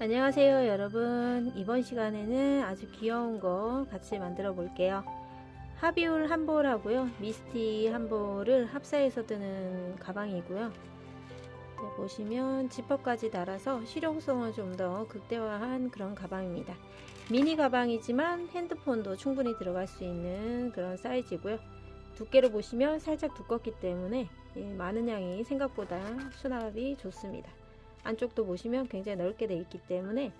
안녕하세요 여러분. 이번 시간에는 아주 귀여운 거 같이 만들어 볼게요. 하비울 한 볼하고요 미스티 한 볼을 합사해서 뜨는 가방이고요. 네, 보시면 지퍼까지 달아서 실용성을 좀 더 극대화한 그런 가방입니다. 미니 가방이지만 핸드폰도 충분히 들어갈 수 있는 그런 사이즈고요. 두께로 보시면 살짝 두껍기 때문에 많은 양이 생각보다 수납이 좋습니다. 안쪽도 보시면 굉장히 넓게 되어 있기 때문에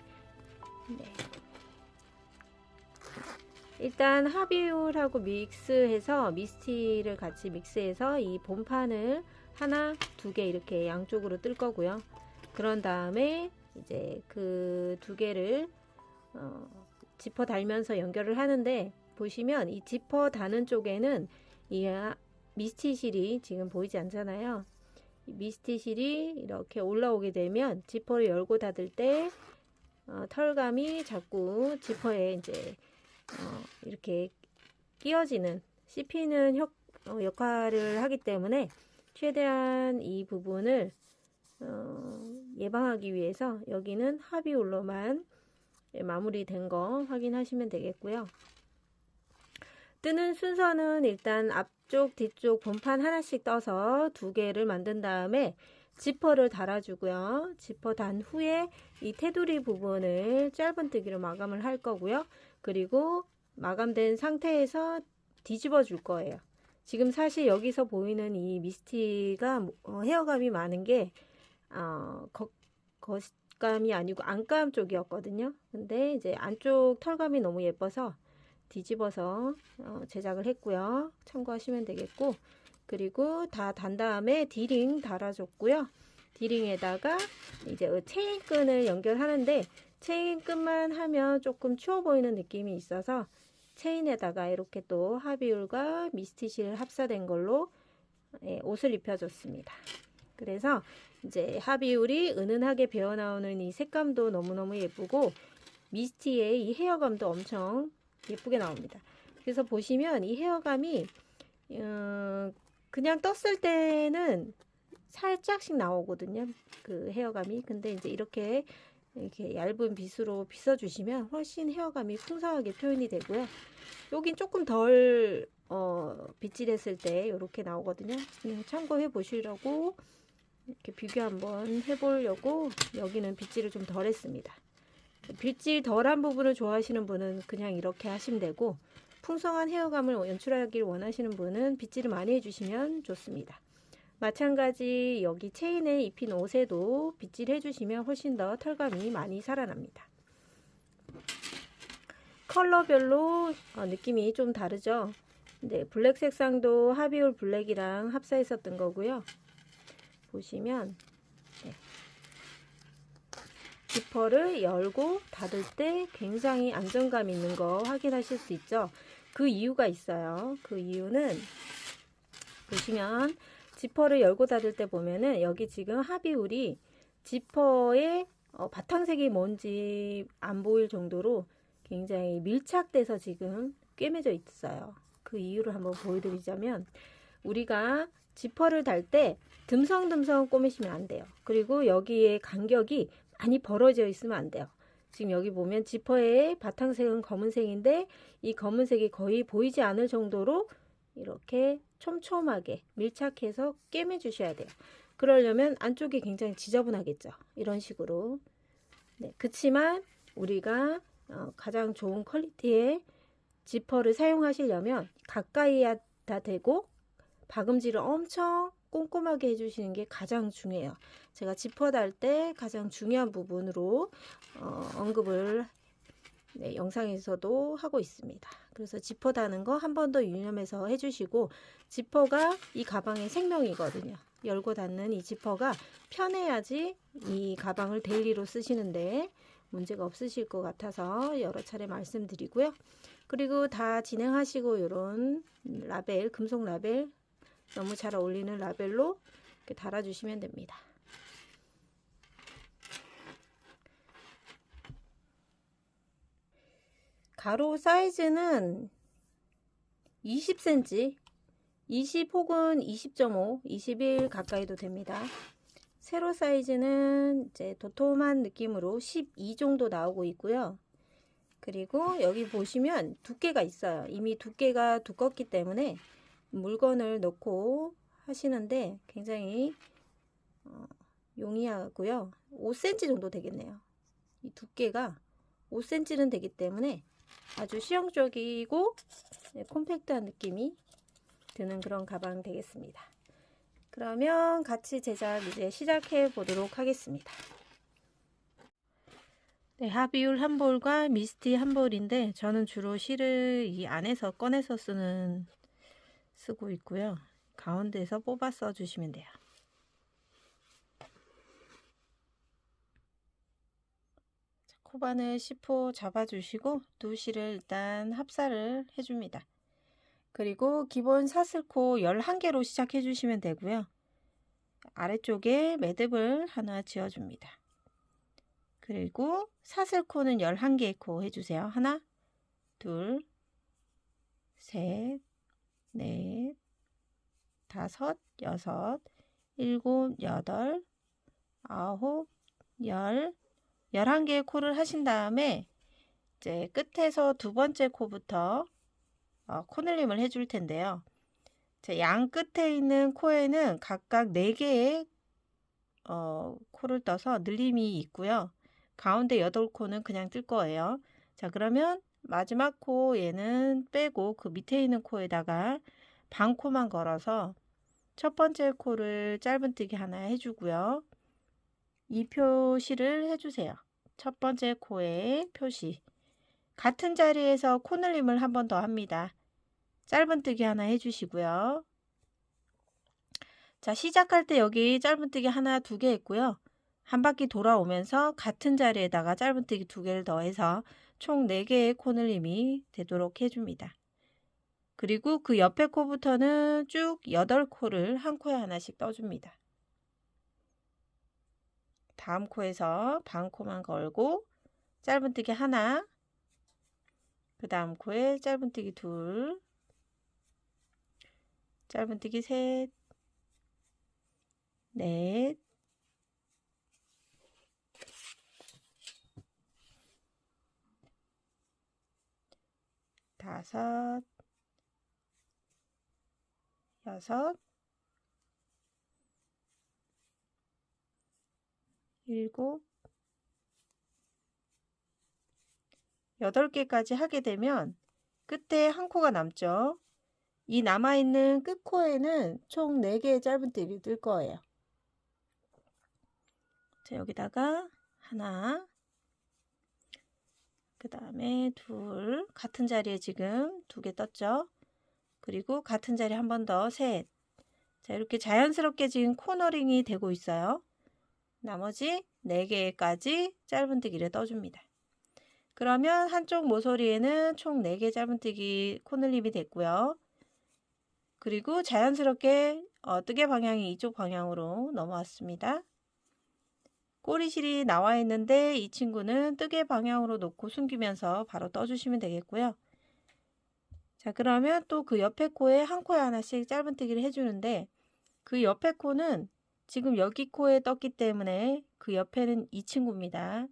일단 하비울하고 믹스해서 미스티를 같이 믹스해서 이 본판을 하나, 두 개 이렇게 양쪽으로 뜰 거고요. 그런 다음에 이제 그 두 개를 지퍼 달면서 연결을 하는데, 보시면 이 지퍼 다는 쪽에는 이 미스티 실이 지금 보이지 않잖아요. 미스티 실이 이렇게 올라오게 되면 지퍼를 열고 닫을 때 털감이 자꾸 지퍼에 이제 이렇게 끼어지는 씹히는 역할을 하기 때문에 최대한 이 부분을 예방하기 위해서 여기는 하비울로만 마무리된 거 확인하시면 되겠고요. 뜨는 순서는 일단 앞쪽 뒤쪽 본판 하나씩 떠서 두 개를 만든 다음에 지퍼를 달아주고요. 지퍼 단 후에 이 테두리 부분을 짧은뜨기로 마감을 할 거고요. 그리고 마감된 상태에서 뒤집어 줄 거예요. 지금 사실 여기서 보이는 이 미스티가 헤어감이 많은 게 겉감이 아니고 안감 쪽이었거든요. 근데 이제 안쪽 털감이 너무 예뻐서 뒤집어서 제작을 했고요. 참고하시면 되겠고, 그리고 다 단 다음에 디링 달아줬고요. 디링에다가 이제 체인 끈을 연결하는데, 체인 끈만 하면 조금 추워 보이는 느낌이 있어서 체인에다가 이렇게 또 하비울과 미스티실 합사된 걸로 옷을 입혀줬습니다. 그래서 이제 하비울이 은은하게 배어 나오는 이 색감도 너무너무 예쁘고, 미스티의 이 헤어감도 엄청 예쁘게 나옵니다. 그래서 보시면 이 헤어감이 그냥 떴을 때는 살짝씩 나오거든요. 그 헤어감이. 근데 이제 이렇게 얇은 빗으로 빗어주시면 훨씬 헤어감이 풍성하게 표현이 되고요. 여긴 조금 덜 빗질했을 때 이렇게 나오거든요. 그냥 참고해 보시려고 이렇게 비교 한번 해보려고 여기는 빗질을 좀 덜 했습니다. 빗질 덜한 부분을 좋아하시는 분은 그냥 이렇게 하시면 되고, 풍성한 헤어감을 연출하기를 원하시는 분은 빗질을 많이 해주시면 좋습니다. 마찬가지 여기 체인에 입힌 옷에도 빗질 해주시면 훨씬 더 털감이 많이 살아납니다. 컬러별로 느낌이 좀 다르죠. 네, 블랙 색상도 하비올 블랙이랑 합사했었던 거고요. 보시면 지퍼를 열고 닫을 때 굉장히 안정감 있는 거 확인하실 수 있죠. 그 이유가 있어요. 그 이유는 보시면 지퍼를 열고 닫을 때 보면은 여기 지금 하비울이 지퍼의 바탕색이 뭔지 안 보일 정도로 굉장히 밀착돼서 지금 꿰매져 있어요. 그 이유를 한번 보여드리자면, 우리가 지퍼를 달 때 듬성듬성 꼬매시면 안 돼요. 그리고 여기에 간격이 많이 벌어져 있으면 안 돼요. 지금 여기 보면 지퍼의 바탕색은 검은색인데 이 검은색이 거의 보이지 않을 정도로 이렇게 촘촘하게 밀착해서 꿰매 주셔야 돼요. 그러려면 안쪽이 굉장히 지저분하겠죠. 이런 식으로. 네, 그치만 우리가 가장 좋은 퀄리티의 지퍼를 사용하시려면 가까이다 대고 박음질을 엄청 꼼꼼하게 해주시는 게 가장 중요해요. 제가 지퍼 달 때 가장 중요한 부분으로 언급을 영상에서도 하고 있습니다. 그래서 지퍼 다는 거 한 번 더 유념해서 해주시고, 지퍼가 이 가방의 생명이거든요. 열고 닫는 이 지퍼가 편해야지 이 가방을 데일리로 쓰시는데 문제가 없으실 것 같아서 여러 차례 말씀드리고요. 그리고 다 진행하시고 이런 라벨, 금속 라벨, 너무 잘 어울리는 라벨로 이렇게 달아주시면 됩니다. 가로 사이즈는 20cm, 20 혹은 20.5, 21 가까이도 됩니다. 세로 사이즈는 이제 도톰한 느낌으로 12 정도 나오고 있고요. 그리고 여기 보시면 두께가 있어요. 이미 두께가 두껍기 때문에 물건을 넣고 하시는데 굉장히 용이하고요. 5cm 정도 되겠네요. 이 두께가 5cm는 되기 때문에 아주 실용적이고 콤팩트한 느낌이 드는 그런 가방 되겠습니다. 그러면 같이 제작 이제 시작해 보도록 하겠습니다. 네, 하비울 한 볼과 미스티 한 볼인데 저는 주로 실을 이 안에서 꺼내서 쓰고 있고요. 가운데에서 뽑아 써 주시면 돼요. 코바늘 10호 잡아주시고 두 실을 일단 합사를 해줍니다. 그리고 기본 사슬코 11개로 시작해 주시면 되고요. 아래쪽에 매듭을 하나 지어줍니다. 그리고 사슬코는 11개 코 해주세요. 하나, 둘, 셋, 넷, 다섯, 여섯, 일곱, 여덟, 아홉, 11개의 코를 하신 다음에 이제 끝에서 두 번째 코부터 코늘림을 해줄 텐데요. 양 끝에 있는 코에는 각각 4개의 코를 떠서 늘림이 있고요. 가운데 8코는 그냥 뜰 거예요. 자, 그러면 마지막 코 얘는 빼고 그 밑에 있는 코에다가 반코만 걸어서 첫 번째 코를 짧은뜨기 하나 해주고요. 이 표시를 해주세요. 첫 번째 코의 표시. 같은 자리에서 코늘림을 한 번 더 합니다. 짧은뜨기 하나 해주시고요. 자, 시작할 때 여기 짧은뜨기 하나, 2개 했고요. 한 바퀴 돌아오면서 같은 자리에다가 짧은뜨기 2개를 더해서 총 4개의 코늘림이 되도록 해줍니다. 그리고 그 옆에 코부터는 쭉 8코를 한 코에 하나씩 떠줍니다. 다음 코에서 반코만 걸고 짧은뜨기 하나, 그 다음 코에 짧은뜨기 2, 짧은뜨기 3, 넷, 다섯, 여섯, 일곱, 8개까지 하게 되면 끝에 한 코가 남죠. 이 남아있는 끝코에는 총 4개의 짧은뜨기를 뜰 거예요. 자, 여기다가 하나, 그 다음에 둘, 같은 자리에 지금 2개 떴죠. 그리고 같은 자리 한 번 더, 셋. 자, 이렇게 자연스럽게 지금 코너링이 되고 있어요. 나머지 4개까지 짧은뜨기를 떠줍니다. 그러면 한쪽 모서리에는 총 4개 짧은뜨기 코늘림이 됐고요. 그리고 자연스럽게 뜨개 방향이 이쪽 방향으로 넘어왔습니다. 꼬리실이 나와 있는데 이 친구는 뜨개 방향으로 놓고 숨기면서 바로 떠주시면 되겠고요. 자, 그러면 또 그 옆에 코에 한 코에 하나씩 짧은뜨기를 해주는데 그 옆에 코는 지금 여기 코에 떴기 때문에 그 옆에는 이 친구입니다.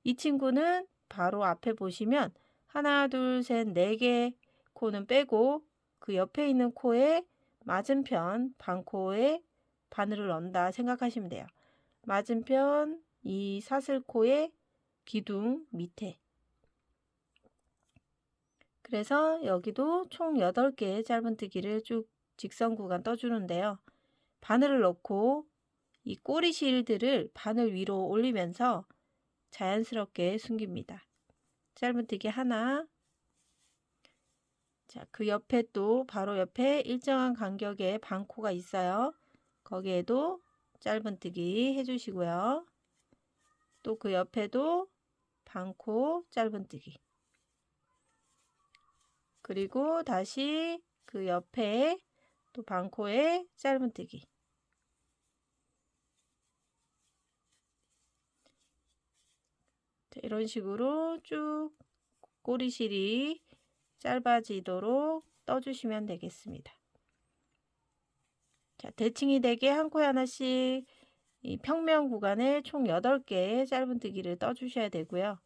이 친구는 바로 앞에 보시면 하나, 둘, 셋, 4개 코는 빼고 그 옆에 있는 코에 맞은편 반코에 바늘을 넣는다 생각하시면 돼요. 맞은편 이 사슬코의 기둥 밑에. 그래서 여기도 총 8개의 짧은뜨기를 쭉 직선 구간 떠주는데요. 바늘을 넣고 이 꼬리 실들을 바늘 위로 올리면서 자연스럽게 숨깁니다. 짧은뜨기 하나. 자, 그 옆에 또 바로 옆에 일정한 간격의 반코가 있어요. 거기에도 짧은뜨기 해주시고요. 또 그 옆에도 반코 짧은뜨기. 그리고 다시 그 옆에 또 반코에 짧은뜨기. 자, 이런 식으로 쭉 꼬리실이 짧아지도록 떠주시면 되겠습니다. 자, 대칭이 되게 한 코에 하나씩 이 평면 구간에 총 8개의 짧은뜨기를 떠주셔야 되고요.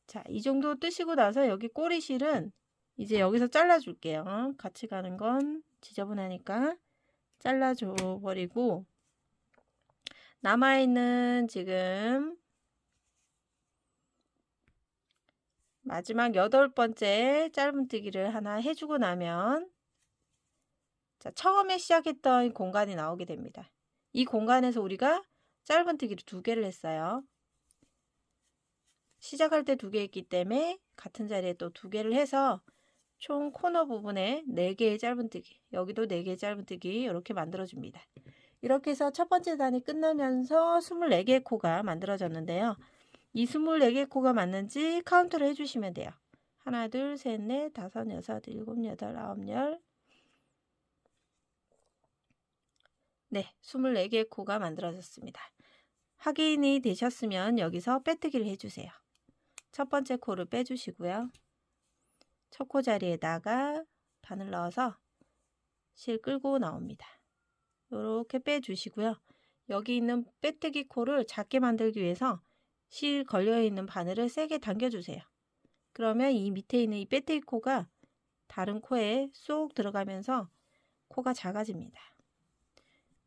자, 이 정도 뜨시고 나서 여기 꼬리실은 이제 여기서 잘라줄게요. 같이 가는 건 지저분하니까 잘라줘 버리고, 남아있는 지금 마지막 8번째 짧은뜨기를 하나 해주고 나면, 자, 처음에 시작했던 공간이 나오게 됩니다. 이 공간에서 우리가 짧은뜨기를 2개를 했어요. 시작할 때 2개 했기 때문에 같은 자리에 또 2개를 해서 총 코너 부분에 4개의 짧은뜨기, 여기도 4개의 짧은뜨기 이렇게 만들어줍니다. 이렇게 해서 첫 번째 단이 끝나면서 24개의 코가 만들어졌는데요. 이 24개의 코가 맞는지 카운트를 해주시면 돼요. 하나, 둘, 셋, 넷, 다섯, 여섯, 일곱, 여덟, 아홉, 열. 네, 24개의 코가 만들어졌습니다. 확인이 되셨으면 여기서 빼뜨기를 해주세요. 첫 번째 코를 빼주시고요. 첫 코 자리에다가 바늘 넣어서 실 끌고 나옵니다. 이렇게 빼주시고요. 여기 있는 빼뜨기 코를 작게 만들기 위해서 실 걸려있는 바늘을 세게 당겨주세요. 그러면 이 밑에 있는 이 빼뜨기 코가 다른 코에 쏙 들어가면서 코가 작아집니다.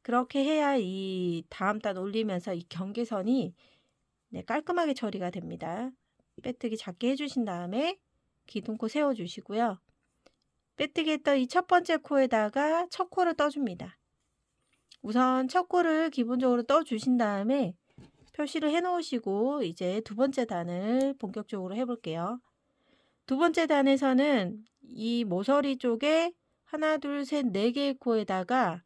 그렇게 해야 이 다음 단 올리면서 이 경계선이 깔끔하게 처리가 됩니다. 빼뜨기 작게 해주신 다음에 기둥코 세워주시고요. 빼뜨기 했던 이 첫 번째 코에다가 첫 코를 떠줍니다. 우선 첫 코를 기본적으로 떠주신 다음에 표시를 해 놓으시고 이제 두 번째 단을 본격적으로 해볼게요. 두 번째 단에서는 이 모서리 쪽에 하나, 둘, 셋, 4개의 코에다가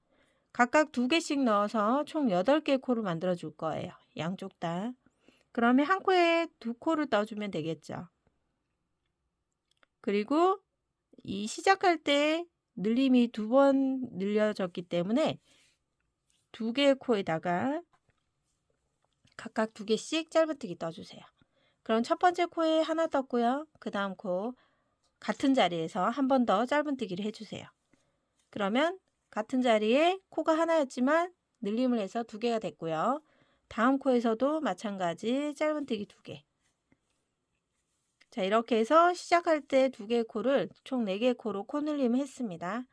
각각 2개씩 넣어서 총 8개의 코를 만들어 줄 거예요. 양쪽 다. 그러면 한 코에 2코를 떠주면 되겠죠. 그리고 이 시작할 때 늘림이 2번 늘려졌기 때문에 2개의 코에다가 각각 2개씩 짧은뜨기 떠주세요. 그럼 첫 번째 코에 하나 떴고요. 그 다음 코 같은 자리에서 한 번 더 짧은뜨기를 해주세요. 그러면 같은 자리에 코가 하나였지만 늘림을 해서 2개가 됐고요. 다음 코에서도 마찬가지 짧은뜨기 2개. 자, 이렇게 해서 시작할 때 2개의 코를 총 4개의 코로 코늘림을 했습니다.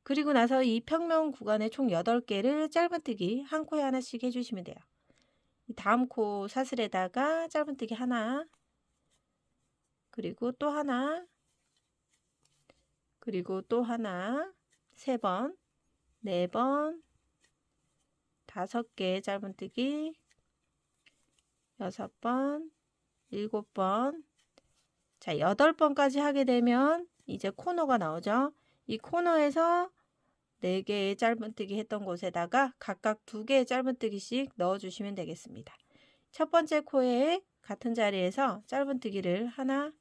그리고 나서 이 평면 구간에 총 8개를 짧은뜨기 한 코에 하나씩 해주시면 돼요. 다음 코 사슬에다가 짧은뜨기 하나, 그리고 또 하나, 그리고 또 하나, 3번, 4번, 5개 짧은뜨기, 6번, 7번. 자, 8번까지 하게 되면 이제 코너가 나오죠. 이 코너에서 4개의 짧은뜨기 했던 곳에다가 각각 2개의 짧은뜨기씩 넣어주시면 되겠습니다. 첫 번째 코에 같은 자리에서 짧은뜨기를 하나,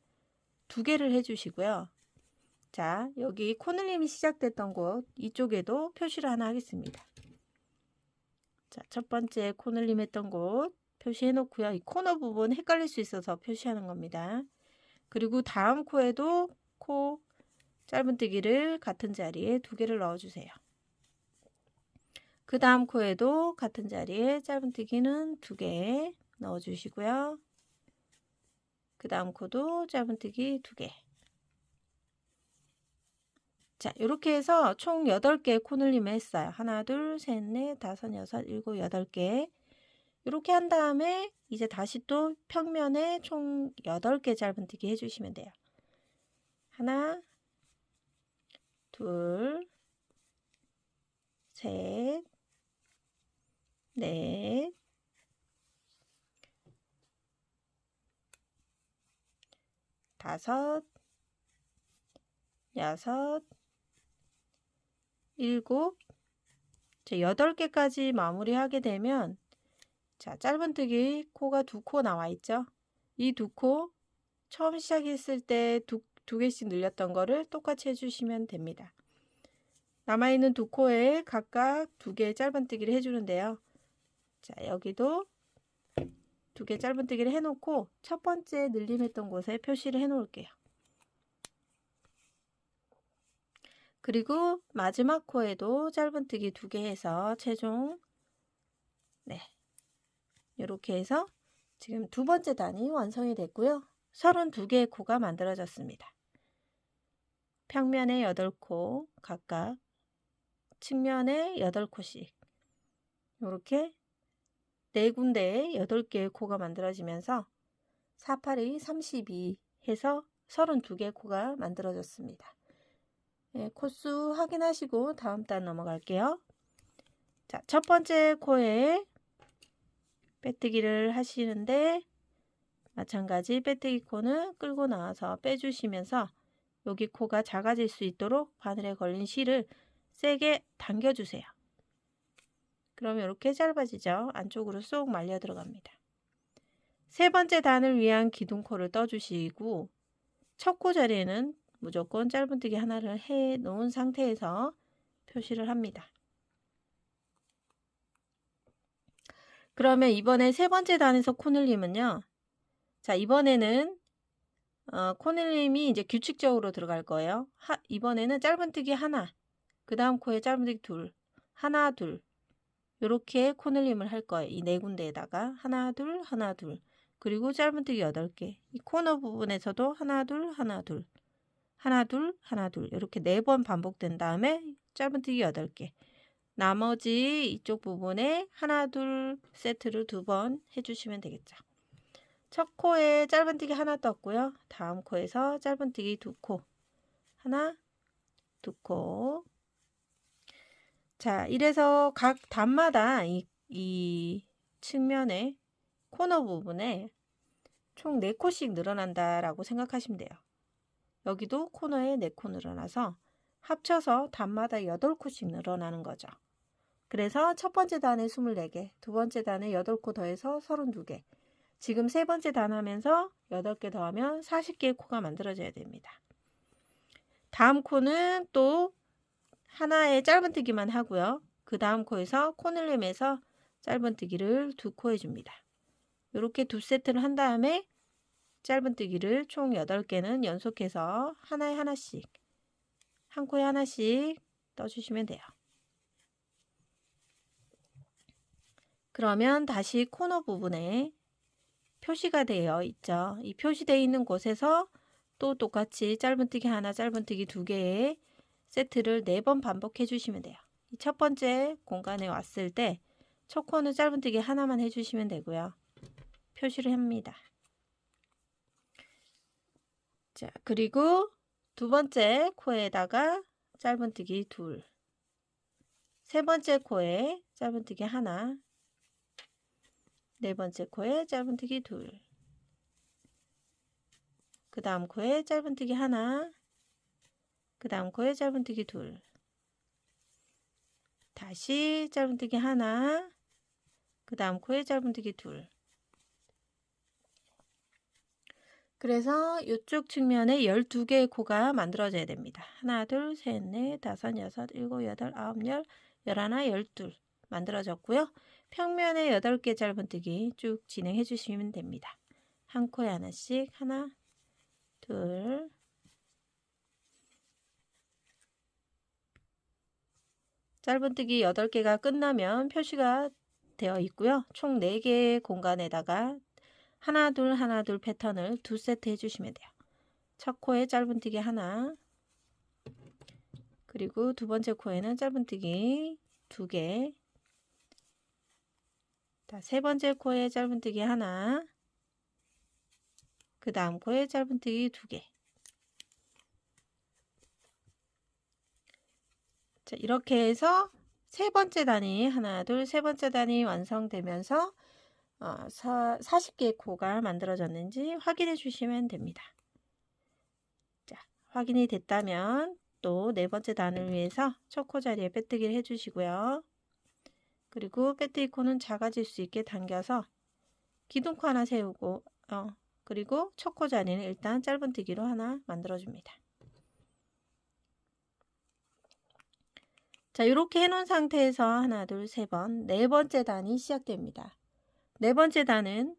2개를 해주시고요. 자, 여기 코늘림이 시작됐던 곳 이쪽에도 표시를 하나 하겠습니다. 자, 첫 번째 코늘림 했던 곳 표시해 놓고요. 이 코너 부분 헷갈릴 수 있어서 표시하는 겁니다. 그리고 다음 코에도 코 짧은뜨기를 같은 자리에 2개를 넣어주세요. 그 다음 코에도 같은 자리에 짧은뜨기는 2개 넣어주시고요. 그 다음 코도 짧은뜨기 2개. 자, 이렇게 해서 총 8개 코늘림을 했어요. 하나, 둘, 셋, 넷, 다섯, 여섯, 일곱, 8개. 이렇게 한 다음에 이제 다시 또 평면에 총 8개 짧은뜨기 해주시면 돼요. 하나, 둘, 셋, 넷, 다섯, 여섯, 일곱. 자, 8개까지 마무리하게 되면 자, 짧은뜨기 코가 2코 나와 있죠. 이 2코 처음 시작했을 때 두 개씩 늘렸던 거를 똑같이 해주시면 됩니다. 남아있는 2코에 각각 2개의 짧은뜨기를 해주는데요. 자, 여기도 2개 짧은뜨기를 해놓고 첫 번째 늘림했던 곳에 표시를 해 놓을게요. 그리고 마지막 코에도 짧은뜨기 2개 해서 최종 이렇게 해서 지금 두 번째 단이 완성이 됐고요. 32개의 코가 만들어졌습니다. 평면에 8코 각각, 측면에 8코씩 이렇게 4군데에 8개의 코가 만들어지면서 4, 8이 32 해서 32개의 코가 만들어졌습니다. 코수 확인하시고 다음 단 넘어갈게요. 자, 첫 번째 코에 빼뜨기를 하시는데 마찬가지 빼뜨기 코는 끌고 나와서 빼주시면서 여기 코가 작아질 수 있도록 바늘에 걸린 실을 세게 당겨주세요. 그러면 이렇게 짧아지죠. 안쪽으로 쏙 말려 들어갑니다. 세 번째 단을 위한 기둥코를 떠주시고 첫 코 자리에는 무조건 짧은뜨기 하나를 해 놓은 상태에서 표시를 합니다. 그러면 이번에 세 번째 단에서 코늘림은요. 자, 이번에는 코늘림이 이제 규칙적으로 들어갈 거예요. 이번에는 짧은뜨기 하나, 그 다음 코에 짧은뜨기 둘, 하나, 둘 이렇게 코늘림을 할 거예요. 이 4군데에다가 하나, 둘, 하나, 둘 그리고 짧은뜨기 8개. 이 코너 부분에서도 하나, 둘, 하나, 둘 하나, 둘, 하나, 둘 이렇게 4번 반복된 다음에 짧은뜨기 8개. 나머지 이쪽 부분에 하나, 둘 세트를 2번 해주시면 되겠죠. 첫 코에 짧은뜨기 하나 떴고요. 다음 코에서 짧은뜨기 2코. 하나, 2코. 자, 이래서 각 단마다 이 측면에 코너 부분에 총 4코씩 늘어난다라고 생각하시면 돼요. 여기도 코너에 4코 늘어나서 합쳐서 단마다 8코씩 늘어나는 거죠. 그래서 첫 번째 단에 24개, 두 번째 단에 8코 더해서 32개. 지금 세 번째 단 하면서 8개 더하면 40개의 코가 만들어져야 됩니다. 다음 코는 또 하나의 짧은뜨기만 하고요. 그 다음 코에서 코늘림에서 짧은뜨기를 2코 해줍니다. 이렇게 2세트를 한 다음에 짧은뜨기를 총 8개는 연속해서 하나에 하나씩, 한 코에 하나씩 떠주시면 돼요. 그러면 다시 코너 부분에 표시가 되어 있죠. 이 표시되어 있는 곳에서 또 똑같이 짧은뜨기 하나, 짧은뜨기 2개의 세트를 4번 반복해 주시면 돼요. 이 첫 번째 공간에 왔을 때 첫 코는 짧은뜨기 하나만 해주시면 되고요. 표시를 합니다. 자, 그리고 두 번째 코에다가 짧은뜨기 2, 세 번째 코에 짧은뜨기 하나, 네 번째 코에 짧은뜨기 2, 그 다음 코에 짧은뜨기 하나, 그 다음 코에 짧은뜨기 2, 다시 짧은뜨기 하나, 그 다음 코에 짧은뜨기 2. 그래서 이쪽 측면에 12개의 코가 만들어져야 됩니다. 하나, 둘, 셋, 넷, 다섯, 여섯, 일곱, 여덟, 아홉, 열, 열하나, 12 만들어졌고요. 평면에 8개 짧은뜨기 쭉 진행해 주시면 됩니다. 한 코에 하나씩, 하나, 둘, 짧은뜨기 8개가 끝나면 표시가 되어 있고요. 총 4개의 공간에다가 하나, 둘, 하나, 둘 패턴을 2세트 해주시면 돼요. 첫 코에 짧은뜨기 하나, 그리고 두 번째 코에는 짧은뜨기 2개, 세 번째 코에 짧은뜨기 하나, 그 다음 코에 짧은뜨기 2개. 자, 이렇게 해서 세 번째 단이 하나, 둘, 세 번째 단이 완성되면서 40개의 코가 만들어졌는지 확인해 주시면 됩니다. 자, 확인이 됐다면 또 네 번째 단을 위해서 첫 코 자리에 빼뜨기를 해 주시고요. 그리고 빼뜨기 코는 작아질 수 있게 당겨서 기둥코 하나 세우고 그리고 첫 코 자리는 일단 짧은뜨기로 하나 만들어 줍니다. 자, 이렇게 해놓은 상태에서 하나, 둘, 세 번, 네 번째 단이 시작됩니다. 네 번째 단은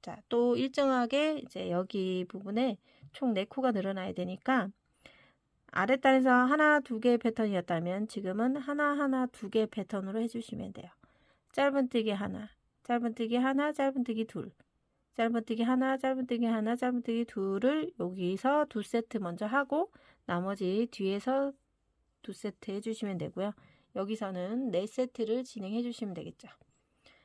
자, 또 일정하게 이제 여기 부분에 총 4코가 늘어나야 되니까 아랫단에서 하나, 두 개 패턴이었다면 지금은 하나, 두 개 패턴으로 해주시면 돼요. 짧은뜨기 하나, 짧은뜨기 하나, 짧은뜨기 둘, 짧은뜨기 하나, 짧은뜨기 하나, 짧은뜨기 둘을 여기서 두 세트 먼저 하고 나머지 뒤에서 두 세트 해주시면 되고요. 여기서는 네 세트를 진행해 주시면 되겠죠.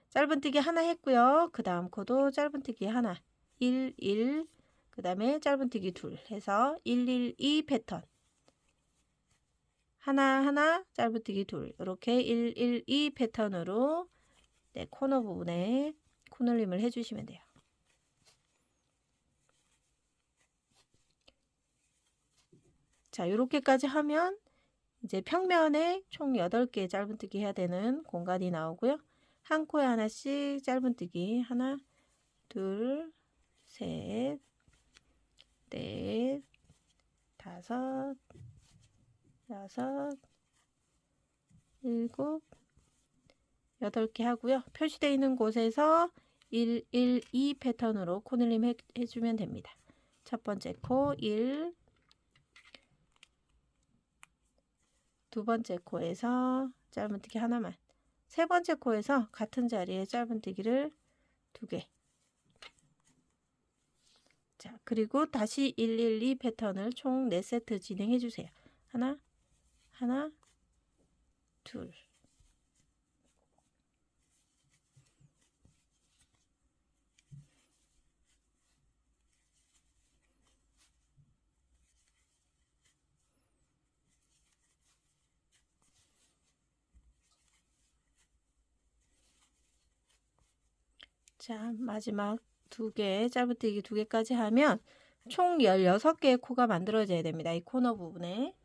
짧은뜨기 하나 했고요. 그 다음 코도 짧은뜨기 하나, 1, 1, 그 다음에 짧은뜨기 둘 해서 1, 1, 2 패턴. 하나, 짧은뜨기 둘. 이렇게 1, 1, 2 패턴으로 네, 코너 부분에 코늘림을 해주시면 돼요. 자, 이렇게까지 하면 이제 평면에 총 8개 짧은뜨기 해야 되는 공간이 나오고요. 한 코에 하나씩 짧은뜨기 하나, 둘, 셋, 넷, 다섯, 여섯, 일곱, 8개 하고요. 표시되어 있는 곳에서 1, 1, 2 패턴으로 코늘림 해주면 됩니다. 첫 번째 코 1, 두 번째 코에서 짧은뜨기 하나만, 세 번째 코에서 같은 자리에 짧은뜨기를 2개. 자, 그리고 다시 1, 1, 2 패턴을 총 4세트 진행해 주세요. 하나, 둘. 자, 마지막 2개, 짧은뜨기 2개까지 하면 총 16개의 코가 만들어져야 됩니다. 이 코너 부분에.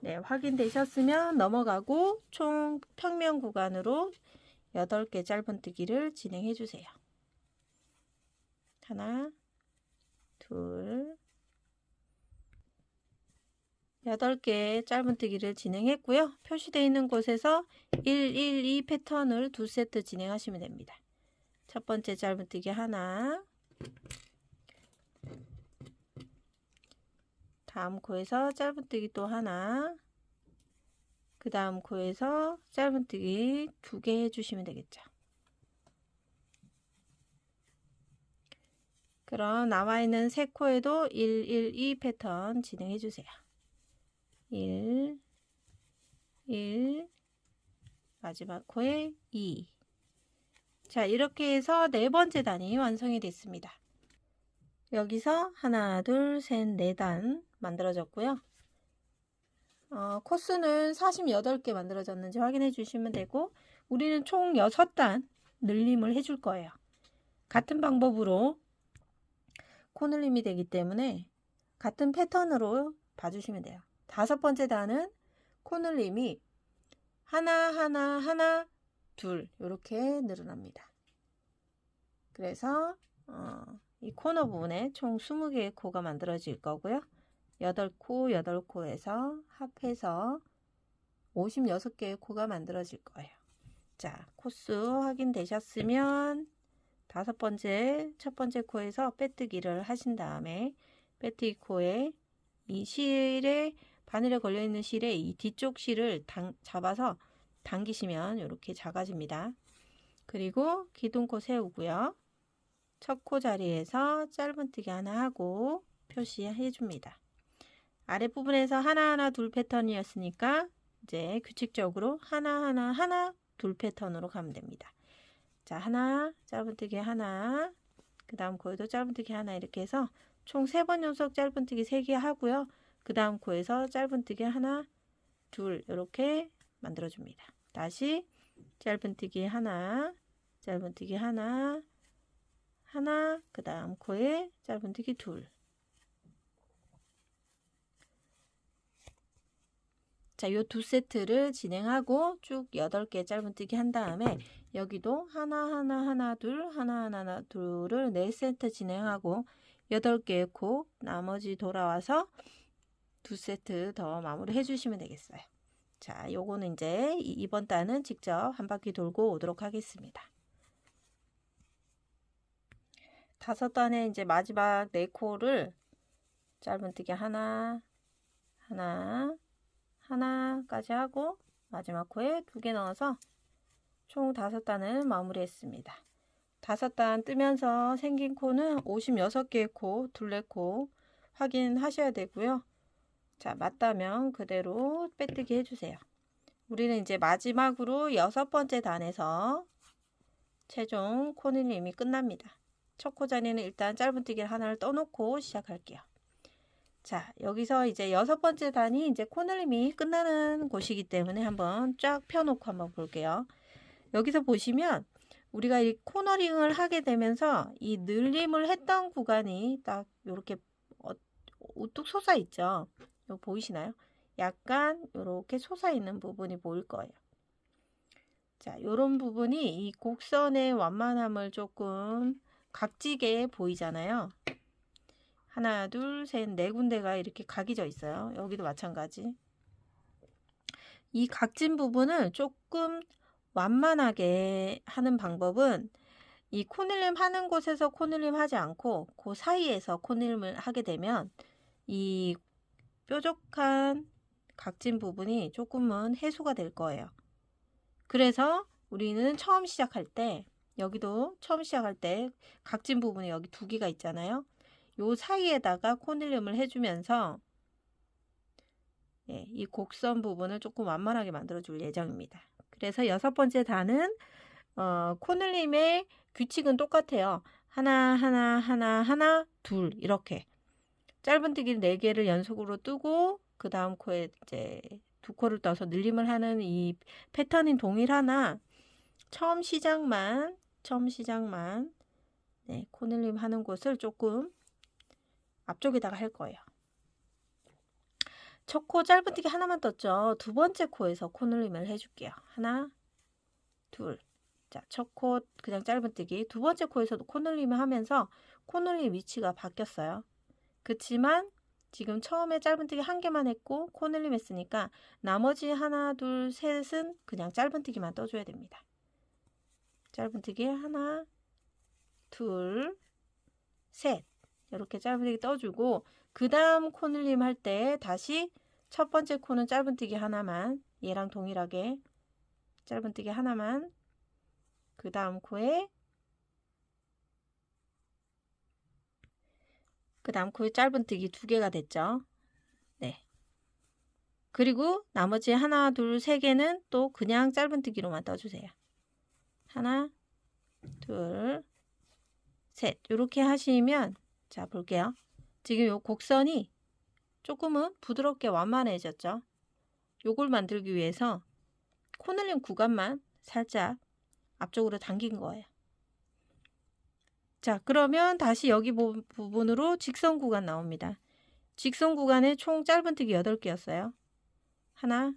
네, 확인되셨으면 넘어가고 총 평면 구간으로 8개 짧은뜨기를 진행해 주세요. 하나, 둘, 8개 짧은뜨기를 진행했고요. 표시되어 있는 곳에서 1, 1, 2 패턴을 2세트 진행하시면 됩니다. 첫 번째 짧은뜨기 하나, 다음 코에서 짧은뜨기 또 하나, 그 다음 코에서 짧은뜨기 2개 해주시면 되겠죠. 그럼 남아있는 3코에도 1, 1, 2 패턴 진행해 주세요. 1, 1, 마지막 코에 2. 자, 이렇게 해서 4번째 단이 완성이 됐습니다. 여기서 하나, 둘, 셋, 4단 만들어졌고요. 코스는 48개 만들어졌는지 확인해 주시면 되고, 우리는 총 6단 늘림을 해줄 거예요. 같은 방법으로 코늘림이 되기 때문에 같은 패턴으로 봐주시면 돼요. 5번째 단은 코늘림이 하나, 둘 이렇게 늘어납니다. 그래서 이 코너 부분에 총 20개의 코가 만들어질 거고요. 8코에서 합해서 56개의 코가 만들어질 거예요. 자, 코스 확인되셨으면 첫 번째 코에서 빼뜨기를 하신 다음에 빼뜨기 코에 이 실에 바늘에 걸려있는 실에 이 뒤쪽 실을 잡아서 당기시면 이렇게 작아집니다. 그리고 기둥코 세우고요. 첫 코 자리에서 짧은뜨기 하나 하고 표시해 줍니다. 아랫부분에서 하나, 둘 패턴이었으니까 이제 규칙적으로 하나, 둘 패턴으로 가면 됩니다. 자, 하나, 짧은뜨기 하나, 그 다음 코에도 짧은뜨기 하나 이렇게 해서 총 3번 연속 짧은뜨기 3개 하고요. 그 다음 코에서 짧은뜨기 하나, 둘 이렇게 만들어줍니다. 다시 짧은뜨기 하나, 짧은뜨기 하나, 그 다음 코에 짧은뜨기 둘. 자, 요 2세트를 진행하고 쭉 8개 짧은뜨기 한 다음에 여기도 하나, 둘, 하나, 둘을 4세트 진행하고 8개의 코, 나머지 돌아와서 2세트 더 마무리 해주시면 되겠어요. 자, 요거는 이제 이번 단은 직접 한 바퀴 돌고 오도록 하겠습니다. 5단의 이제 마지막 4코를 짧은뜨기 하나, 하나까지 하고 마지막 코에 2개 넣어서 총 5단을 마무리했습니다. 5단 뜨면서 생긴 코는 56개의 코, 둘레코 확인하셔야 되고요. 자, 맞다면 그대로 빼뜨기 해주세요. 우리는 이제 마지막으로 6번째 단에서 최종 코늘림이 끝납니다. 첫 코 자리는 일단 짧은뜨기를 하나를 떠놓고 시작할게요. 자, 여기서 이제 6번째 단이 이제 코늘림이 끝나는 곳이기 때문에 한번 쫙 펴놓고 한번 볼게요. 여기서 보시면 우리가 이 코너링을 하게 되면서 이 늘림을 했던 구간이 딱 이렇게 우뚝 솟아 있죠. 이거 보이시나요? 약간 이렇게 솟아 있는 부분이 보일 거예요. 자, 이런 부분이 이 곡선의 완만함을 조금 각지게 보이잖아요. 하나, 둘, 셋, 4군데가 이렇게 각이 져 있어요. 여기도 마찬가지. 이 각진 부분을 조금 완만하게 하는 방법은 이 코늘림 하는 곳에서 코늘림 하지 않고 그 사이에서 코늘림을 하게 되면 이 뾰족한 각진 부분이 조금은 해소가 될 거예요. 그래서 우리는 처음 시작할 때, 여기도 처음 시작할 때 각진 부분이 여기 2개가 있잖아요. 요 사이에다가 코늘림을 해주면서 이 곡선 부분을 조금 완만하게 만들어 줄 예정입니다. 그래서 6번째 단은 코늘림의 규칙은 똑같아요. 하나, 둘 이렇게 짧은뜨기 4개를 연속으로 뜨고 그 다음 코에 이제 2코를 떠서 늘림을 하는 이 패턴인 동일하나 처음 시작만 코늘림 하는 곳을 조금 앞쪽에다가 할 거예요. 첫 코 짧은뜨기 하나만 떴죠. 2번째 코에서 코늘림을 해줄게요. 하나, 둘. 자, 첫 코 그냥 짧은뜨기. 2번째 코에서도 코늘림을 하면서 코늘림 위치가 바뀌었어요. 그치만 지금 처음에 짧은뜨기 1개만 했고 코늘림 했으니까 나머지 하나, 둘, 셋은 그냥 짧은뜨기만 떠줘야 됩니다. 짧은뜨기 하나, 둘, 셋 이렇게 짧은뜨기 떠주고 그 다음 코늘림 할 때 다시 첫 번째 코는 짧은뜨기 하나만, 얘랑 동일하게 짧은뜨기 하나만, 그 다음 코에 짧은뜨기 2개가 됐죠. 네. 그리고 나머지 하나, 둘, 3개는 또 그냥 짧은뜨기로만 떠주세요. 하나, 둘, 셋 이렇게 하시면 자 볼게요. 지금 요 곡선이 조금은 부드럽게 완만해졌죠. 요걸 만들기 위해서 코늘림 구간만 살짝 앞쪽으로 당긴 거예요. 자, 그러면 다시 여기 부분으로 직선 구간 나옵니다. 직선 구간에 총 짧은뜨기 8개였어요. 하나,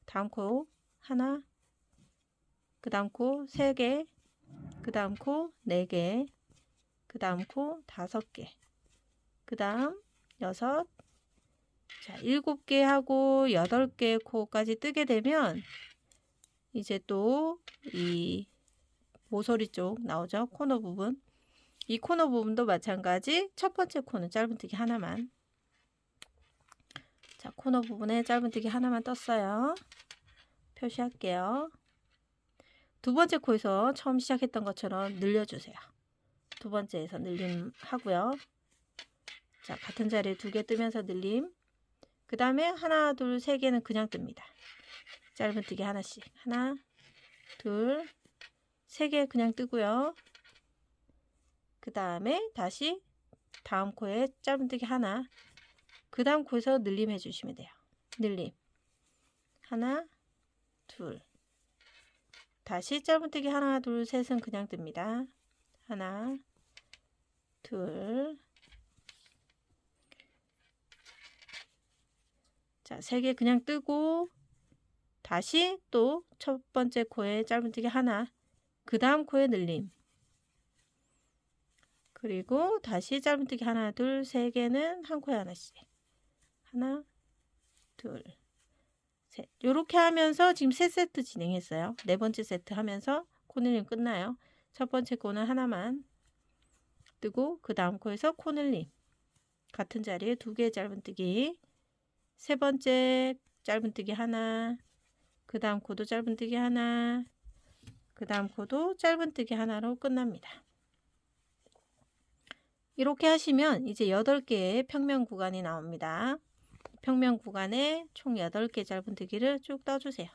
다음 코 하나, 그 다음 코 3개, 그 다음 코 4개, 그 다음 코 5개, 그 다음 6, 자 7개 하고 8개 코까지 뜨게 되면 이제 또 이 모서리 쪽 나오죠. 코너 부분. 이 코너 부분도 마찬가지. 첫 번째 코는 짧은뜨기 하나만. 자, 코너 부분에 짧은뜨기 하나만 떴어요. 표시할게요. 2번째 코에서 처음 시작했던 것처럼 늘려주세요. 2번째에서 늘림 하고요. 자, 같은 자리에 2개 뜨면서 늘림. 그 다음에 하나, 둘, 3개는 그냥 뜹니다. 짧은뜨기 하나씩. 하나, 둘, 3개 그냥 뜨고요. 그 다음에 다시 다음 코에 짧은뜨기 하나, 그 다음 코에서 늘림 해주시면 돼요. 늘림 하나, 둘, 다시 짧은뜨기 하나, 둘, 셋은 그냥 뜹니다. 하나, 둘, 자, 3개 그냥 뜨고 다시 또 첫 번째 코에 짧은뜨기 하나, 그 다음 코에 늘림, 그리고 다시 짧은뜨기 하나, 둘, 3개는 한 코에 하나씩. 하나, 둘, 셋. 요렇게 하면서 지금 3세트 진행했어요. 4번째 세트 하면서 코늘림 끝나요. 첫 번째 코는 하나만 뜨고 그 다음 코에서 코늘림 같은 자리에 2개 짧은뜨기, 세 번째 짧은뜨기 하나, 그 다음 코도 짧은뜨기 하나, 그 다음 코도 짧은뜨기 하나로 끝납니다. 이렇게 하시면 이제 8개의 평면 구간이 나옵니다. 평면 구간에 총 8개 짧은뜨기를 쭉 떠주세요.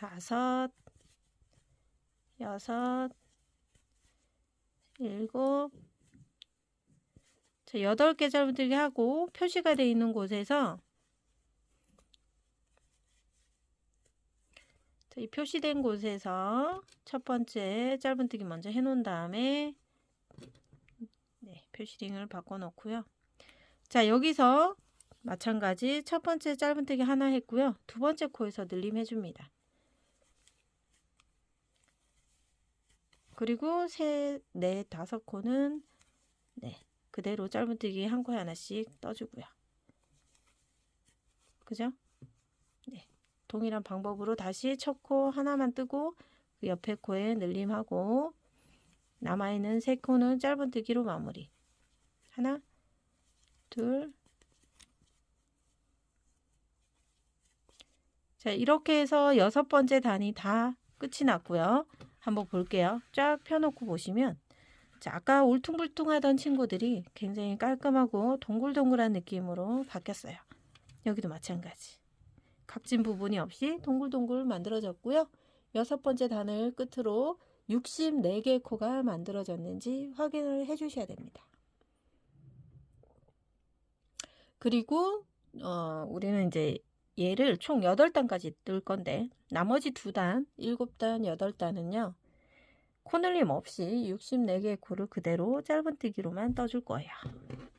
5, 6, 7, 자, 8개 짧은뜨기 하고 표시가 되어 있는 곳에서 이 표시된 곳에서 첫 번째 짧은뜨기 먼저 해 놓은 다음에 표시링을 바꿔 놓고요. 자, 여기서 마찬가지 첫 번째 짧은뜨기 하나 했고요. 두 번째 코에서 늘림 해줍니다. 그리고 셋, 넷, 5코는 그대로 짧은뜨기 한 코에 하나씩 떠주고요. 그죠? 동일한 방법으로 다시 첫 코 하나만 뜨고 그 옆에 코에 늘림하고 남아있는 3코는 짧은뜨기로 마무리. 하나, 둘. 자, 이렇게 해서 6번째 단이 다 끝이 났고요. 한번 볼게요. 쫙 펴놓고 보시면 자, 아까 울퉁불퉁하던 친구들이 굉장히 깔끔하고 동글동글한 느낌으로 바뀌었어요. 여기도 마찬가지. 각진 부분이 없이 동글동글 만들어졌고요. 6번째 단을 끝으로 64개의 코가 만들어졌는지 확인을 해 주셔야 됩니다. 그리고 우리는 이제 얘를 총 8단까지 뜰 건데 나머지 2단, 7단, 8단은요. 코늘림 없이 64개의 코를 그대로 짧은뜨기로만 떠줄 거예요.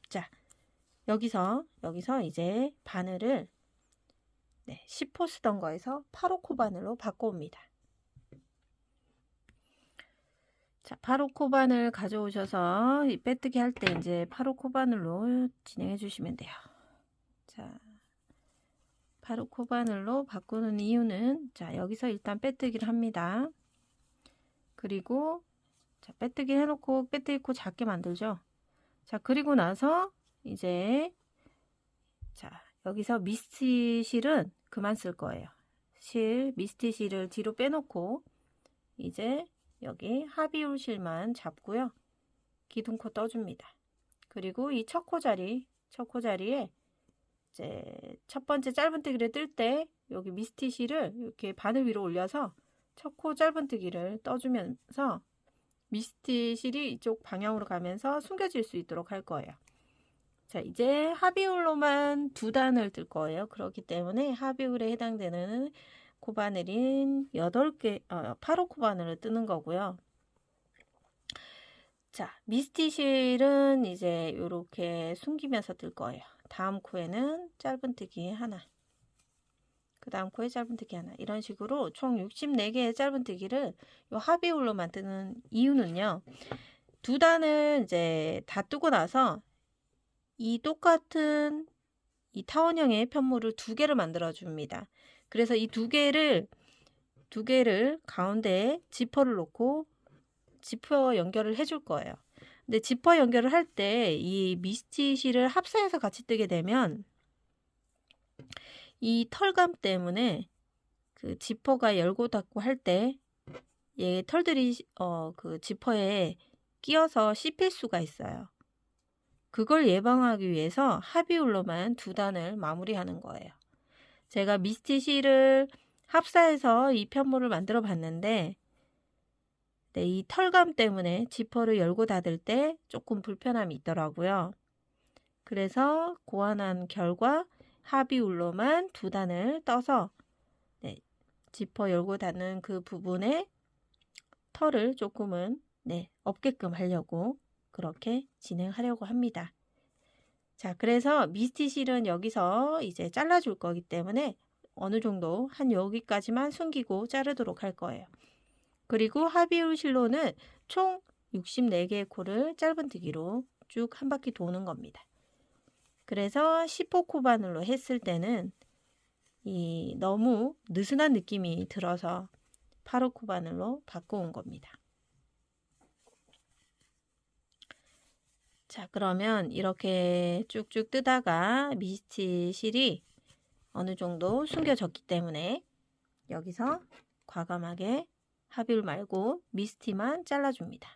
자, 여기서 이제 바늘을 10호 쓰던 거에서 8호 코 바늘로 바꿔옵니다. 자, 8호 코 바늘 가져오셔서 이 빼뜨기 할 때 이제 8호 코 바늘로 진행해 주시면 돼요. 자, 8호 코 바늘로 바꾸는 이유는 자, 여기서 일단 빼뜨기를 합니다. 그리고 자, 빼뜨기 해놓고 빼뜨기 코 작게 만들죠. 자, 그리고 나서 이제 자, 여기서 미스티 실은 그만 쓸 거예요. 미스티 실을 뒤로 빼놓고 이제 여기 하비울 실만 잡고요. 기둥코 떠줍니다. 그리고 이 첫 코 자리에 이제 첫 번째 짧은뜨기를 뜰 때 여기 미스티 실을 이렇게 바늘 위로 올려서 첫 코 짧은뜨기를 떠주면서 미스티 실이 이쪽 방향으로 가면서 숨겨질 수 있도록 할 거예요. 자, 이제 하비울로만 2단을 뜰 거예요. 그렇기 때문에 하비울에 해당되는 코바늘인 8호 코바늘을 뜨는 거고요. 자, 미스티 실은 이제 이렇게 숨기면서 뜰 거예요. 다음 코에는 짧은뜨기 하나, 그 다음 코에 짧은뜨기 하나, 이런 식으로 총 64개의 짧은뜨기를 이 하비울로만 뜨는 이유는요. 2단을 이제 다 뜨고 나서 이 똑같은 이 타원형의 편물을 2개를 만들어 줍니다. 그래서 이 2개를 가운데에 지퍼를 놓고 지퍼 연결을 해줄 거예요. 근데 지퍼 연결을 할 때 이 미스티 실을 합사해서 같이 뜨게 되면 이 털감 때문에 그 지퍼가 열고 닫고 할 때 얘 털들이 그 지퍼에 끼어서 씹힐 수가 있어요. 그걸 예방하기 위해서 하비울로만 2단을 마무리하는 거예요. 제가 미스티 실을 합사해서 이 편물을 만들어 봤는데 이 털감 때문에 지퍼를 열고 닫을 때 조금 불편함이 있더라고요. 그래서 고안한 결과 하비울로만 2단을 떠서 지퍼 열고 닫는 그 부분에 털을 조금은 없게끔 하려고 그렇게 진행하려고 합니다. 자, 그래서 미스티 실은 여기서 이제 잘라줄 거기 때문에 어느 정도 한 여기까지만 숨기고 자르도록 할 거예요. 그리고 하비울 실로는 총 64개의 코를 짧은뜨기로 쭉 한 바퀴 도는 겁니다. 그래서 10호 코 바늘로 했을 때는 이 너무 느슨한 느낌이 들어서 8호 코 바늘로 바꿔온 겁니다. 자, 그러면 이렇게 쭉쭉 뜨다가 미스티 실이 어느 정도 숨겨졌기 때문에 여기서 과감하게 합의를 말고 미스티만 잘라줍니다.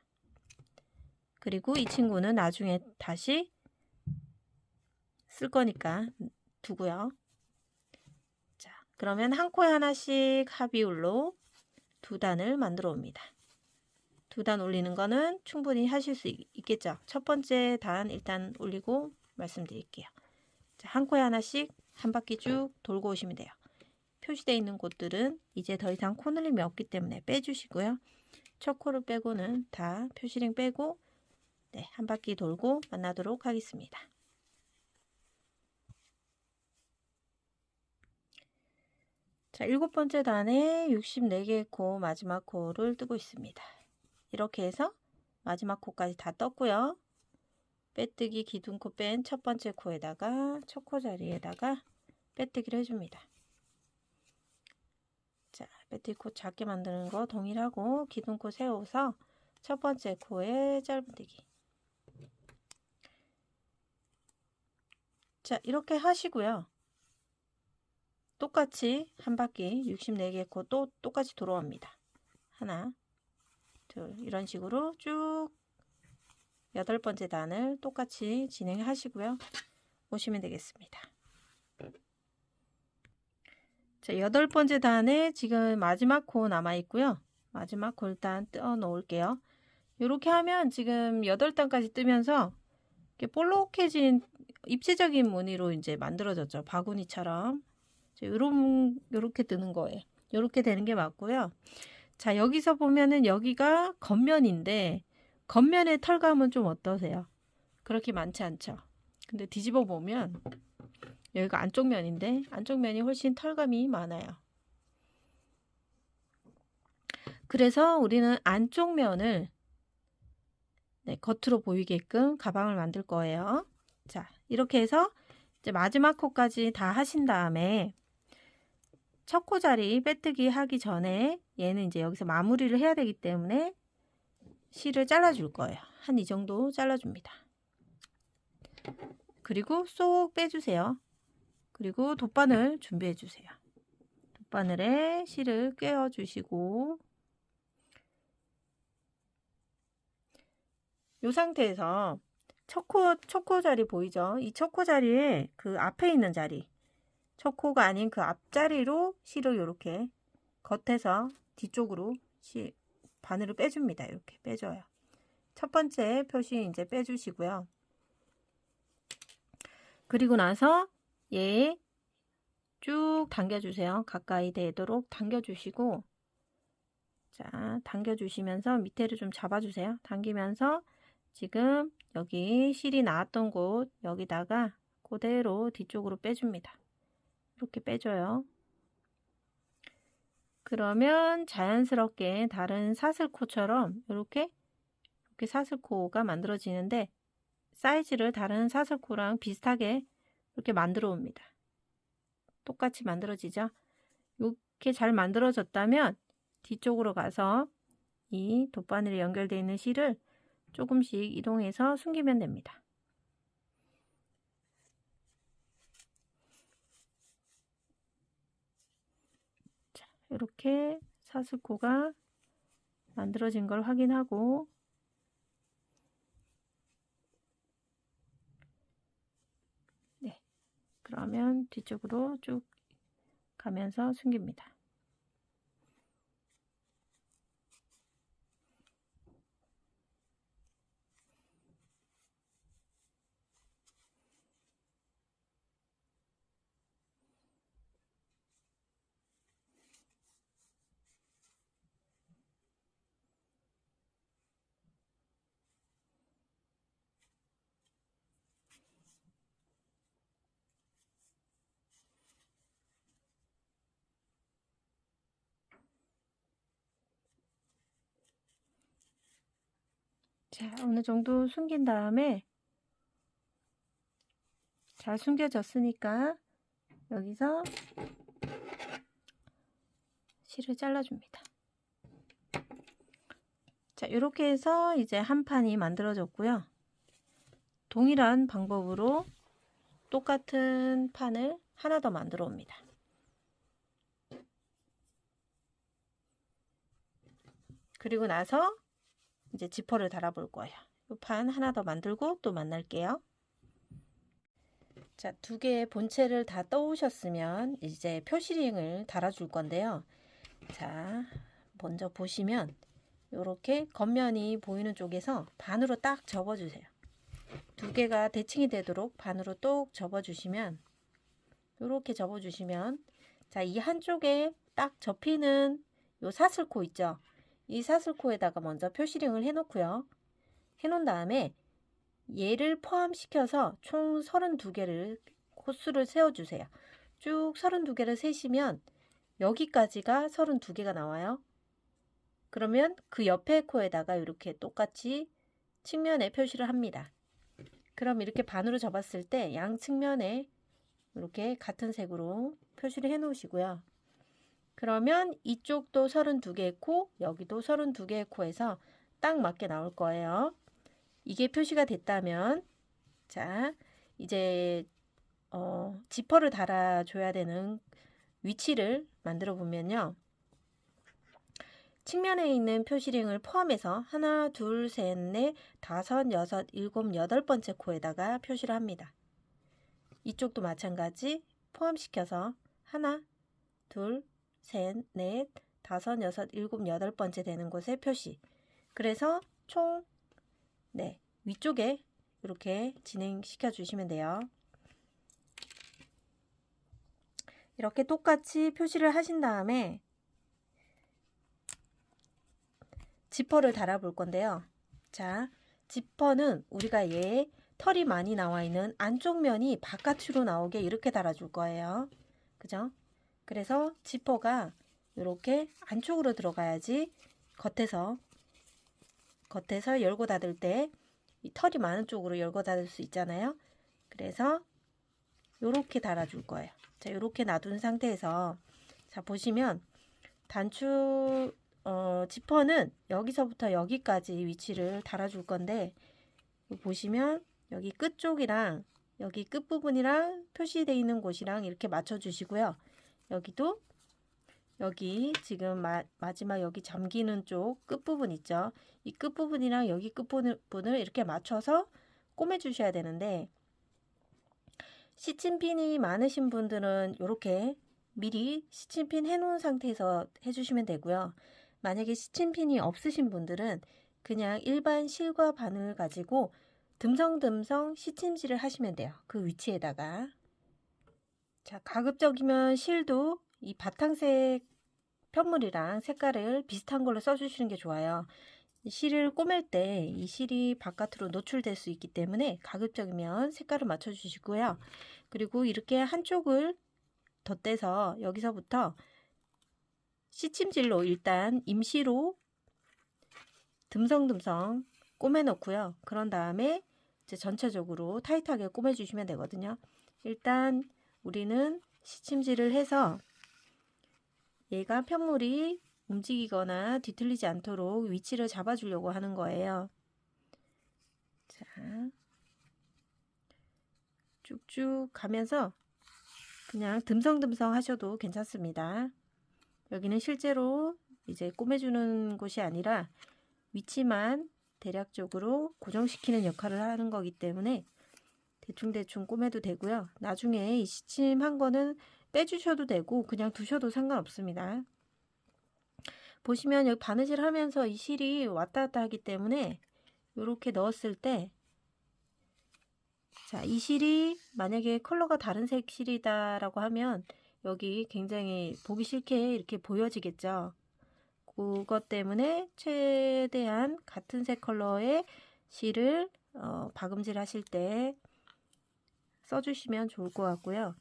그리고 이 친구는 나중에 다시 쓸 거니까 두고요. 자, 그러면 한 코에 하나씩 합의울로 두 단을 만들어 옵니다. 두 단 올리는 거는 충분히 하실 수 있겠죠. 첫 번째 단 일단 올리고 말씀드릴게요. 자, 한 코에 하나씩 한 바퀴 쭉 돌고 오시면 돼요. 표시되어 있는 곳들은 이제 더 이상 코늘림이 없기 때문에 빼주시고요. 첫 코를 빼고는 다 표시링 빼고 네, 한 바퀴 돌고 만나도록 하겠습니다. 자, 7번째 단에 64개의 코 마지막 코를 뜨고 있습니다. 이렇게 해서 마지막 코까지 다 떴고요. 빼뜨기 기둥코 뺀 첫 번째 코에다가 첫 코 자리에다가 빼뜨기를 해줍니다. 자, 빼뜨기 코 작게 만드는 거 동일하고 기둥코 세워서 첫 번째 코에 짧은뜨기. 자, 이렇게 하시고요. 똑같이 한 바퀴 64개 코 또 똑같이 돌아옵니다. 하나, 둘, 이런 식으로 쭉 8번째 단을 똑같이 진행하시고요. 오시면 되겠습니다. 자, 8번째 단에 지금 마지막 코 남아 있고요. 마지막 코 일단 떼어 놓을게요. 이렇게 하면 지금 8단까지 뜨면서 이렇게 볼록해진 입체적인 무늬로 이제 만들어졌죠. 바구니처럼. 요렇게 뜨는 거예요. 요렇게 되는 게 맞고요. 자, 여기서 보면은 여기가 겉면인데 겉면의 털감은 좀 어떠세요? 그렇게 많지 않죠. 근데 뒤집어 보면 여기가 안쪽 면인데 안쪽 면이 훨씬 털감이 많아요. 그래서 우리는 안쪽 면을 네, 겉으로 보이게끔 가방을 만들 거예요. 자, 이렇게 해서 이제 마지막 코까지 다 하신 다음에 첫 코 자리 빼뜨기 하기 전에 얘는 이제 여기서 마무리를 해야 되기 때문에 실을 잘라줄 거예요. 한 이 정도 잘라줍니다. 그리고 쏙 빼주세요. 그리고 돗바늘 준비해 주세요. 돗바늘에 실을 꿰어 주시고 이 상태에서 첫 코 자리 보이죠? 이 첫 코 자리에 그 앞에 있는 자리 첫 코가 아닌 그 앞자리로 실을 이렇게 겉에서 뒤쪽으로 바늘을 빼줍니다. 이렇게 빼줘요. 첫 번째 표시 이제 빼주시고요. 그리고 나서 얘 쭉 당겨주세요. 가까이 대도록 당겨주시고 자, 당겨주시면서 밑에를 좀 잡아주세요. 당기면서 지금 여기 실이 나왔던 곳 여기다가 그대로 뒤쪽으로 빼줍니다. 이렇게 빼줘요. 그러면 자연스럽게 다른 사슬코처럼 이렇게 사슬코가 만들어지는데 사이즈를 다른 사슬코랑 비슷하게 이렇게 만들어 옵니다. 똑같이 만들어지죠. 이렇게 잘 만들어졌다면 뒤쪽으로 가서 이 돗바늘에 연결되어 있는 실을 조금씩 이동해서 숨기면 됩니다. 자, 이렇게 사슬코가 만들어진 걸 확인하고 네, 그러면 뒤쪽으로 쭉 가면서 숨깁니다. 자, 어느 정도 숨긴 다음에 잘 숨겨졌으니까 여기서 실을 잘라줍니다. 자, 이렇게 해서 이제 한 판이 만들어졌고요. 동일한 방법으로 똑같은 판을 하나 더 만들어 옵니다. 그리고 나서 이제 지퍼를 달아 볼 거예요. 이 판 하나 더 만들고 또 만날게요. 자, 두 개의 본체를 다 떠오셨으면 이제 표시링을 달아줄 건데요. 자, 먼저 보시면 이렇게 겉면이 보이는 쪽에서 반으로 딱 접어주세요. 두 개가 대칭이 되도록 반으로 똑 접어주시면, 이렇게 접어주시면, 자, 이 한쪽에 딱 접히는 요 사슬코 있죠? 이 사슬코에다가 먼저 표시링을 해놓고요. 해놓은 다음에 얘를 포함시켜서 총 32개를 코수를 세워주세요. 쭉 32개를 세시면 여기까지가 32개가 나와요. 그러면 그 옆에 코에다가 이렇게 똑같이 측면에 표시를 합니다. 그럼 이렇게 반으로 접었을 때 양 측면에 이렇게 같은 색으로 표시를 해 놓으시고요. 그러면 이쪽도 32개의 코, 여기도 32개의 코에서 딱 맞게 나올 거예요. 이게 표시가 됐다면, 자, 이제 지퍼를 달아줘야 되는 위치를 만들어 보면요. 측면에 있는 표시링을 포함해서 하나, 둘, 셋, 넷, 다섯, 여섯, 일곱, 여덟 번째 코에다가 표시를 합니다. 이쪽도 마찬가지 포함시켜서 하나, 둘, 셋, 넷, 다섯, 여섯, 일곱, 여덟 번째 되는 곳에 표시. 그래서 총 위쪽에 이렇게 진행시켜 주시면 돼요. 이렇게 똑같이 표시를 하신 다음에 지퍼를 달아 볼 건데요. 자, 지퍼는 우리가 얘 털이 많이 나와 있는 안쪽 면이 바깥으로 나오게 이렇게 달아줄 거예요. 그죠? 그래서 지퍼가 이렇게 안쪽으로 들어가야지 겉에서 열고 닫을 때 이 털이 많은 쪽으로 열고 닫을 수 있잖아요. 그래서 이렇게 달아줄 거예요. 자, 이렇게 놔둔 상태에서 자, 보시면 단추 지퍼는 여기서부터 여기까지 위치를 달아줄 건데 보시면 여기 끝쪽이랑 여기 끝부분이랑 표시되어 있는 곳이랑 이렇게 맞춰 주시고요. 여기도 여기 지금 마지막 여기 잠기는 쪽 끝부분 있죠. 이 끝부분이랑 여기 끝부분을 이렇게 맞춰서 꼬매 주셔야 되는데 시침핀이 많으신 분들은 이렇게 미리 시침핀 해놓은 상태에서 해주시면 되고요. 만약에 시침핀이 없으신 분들은 그냥 일반 실과 바늘 가지고 듬성듬성 시침질을 하시면 돼요. 그 위치에다가. 자, 가급적이면 실도 이 바탕색 편물이랑 색깔을 비슷한 걸로 써주시는 게 좋아요. 실을 꼬맬 때 이 실이 바깥으로 노출될 수 있기 때문에 가급적이면 색깔을 맞춰주시고요. 그리고 이렇게 한쪽을 덧대서 여기서부터 시침질로 일단 임시로 듬성듬성 꼬매 놓고요. 그런 다음에 이제 전체적으로 타이트하게 꼬매 주시면 되거든요. 일단 우리는 시침질을 해서 얘가 편물이 움직이거나 뒤틀리지 않도록 위치를 잡아주려고 하는 거예요. 자, 쭉쭉 가면서 그냥 듬성듬성 하셔도 괜찮습니다. 여기는 실제로 이제 꼬매주는 곳이 아니라 위치만 대략적으로 고정시키는 역할을 하는 거기 때문에 대충대충 꼬매도 되고요. 나중에 이 시침한 거는 빼주셔도 되고 그냥 두셔도 상관없습니다. 보시면 여기 바느질 하면서 이 실이 왔다 갔다 하기 때문에 이렇게 넣었을 때 자, 이 실이 만약에 컬러가 다른 색 실이다 라고 하면 여기 굉장히 보기 싫게 이렇게 보여지겠죠. 그것 때문에 최대한 같은 색 컬러의 실을 박음질 하실 때 써주시면 좋을 것 같고요.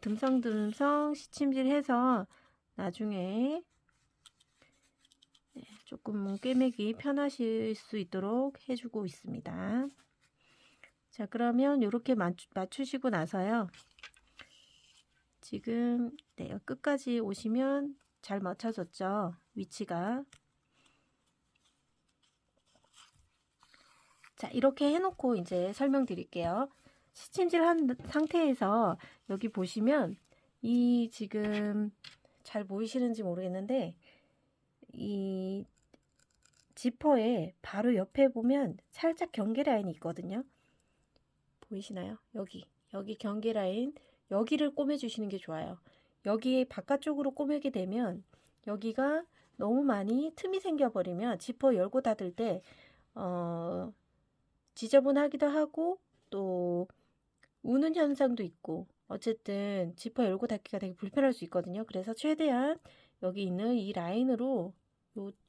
듬성듬성 시침질 해서 나중에 조금 꿰매기 편하실 수 있도록 해주고 있습니다. 자, 그러면 이렇게 맞추시고 나서요. 지금 끝까지 오시면 잘 맞춰졌죠? 위치가. 자, 이렇게 해놓고 이제 설명드릴게요. 시침질한 상태에서 여기 보시면 이 지금 잘 보이시는지 모르겠는데 이 지퍼에 바로 옆에 보면 살짝 경계 라인이 있거든요. 보이시나요? 여기 경계 라인, 여기를 꼬매 주시는 게 좋아요. 여기 바깥쪽으로 꼬매게 되면 여기가 너무 많이 틈이 생겨버리면 지퍼 열고 닫을 때 지저분하기도 하고 또 우는 현상도 있고 어쨌든 지퍼 열고 닫기가 되게 불편할 수 있거든요. 그래서 최대한 여기 있는 이 라인으로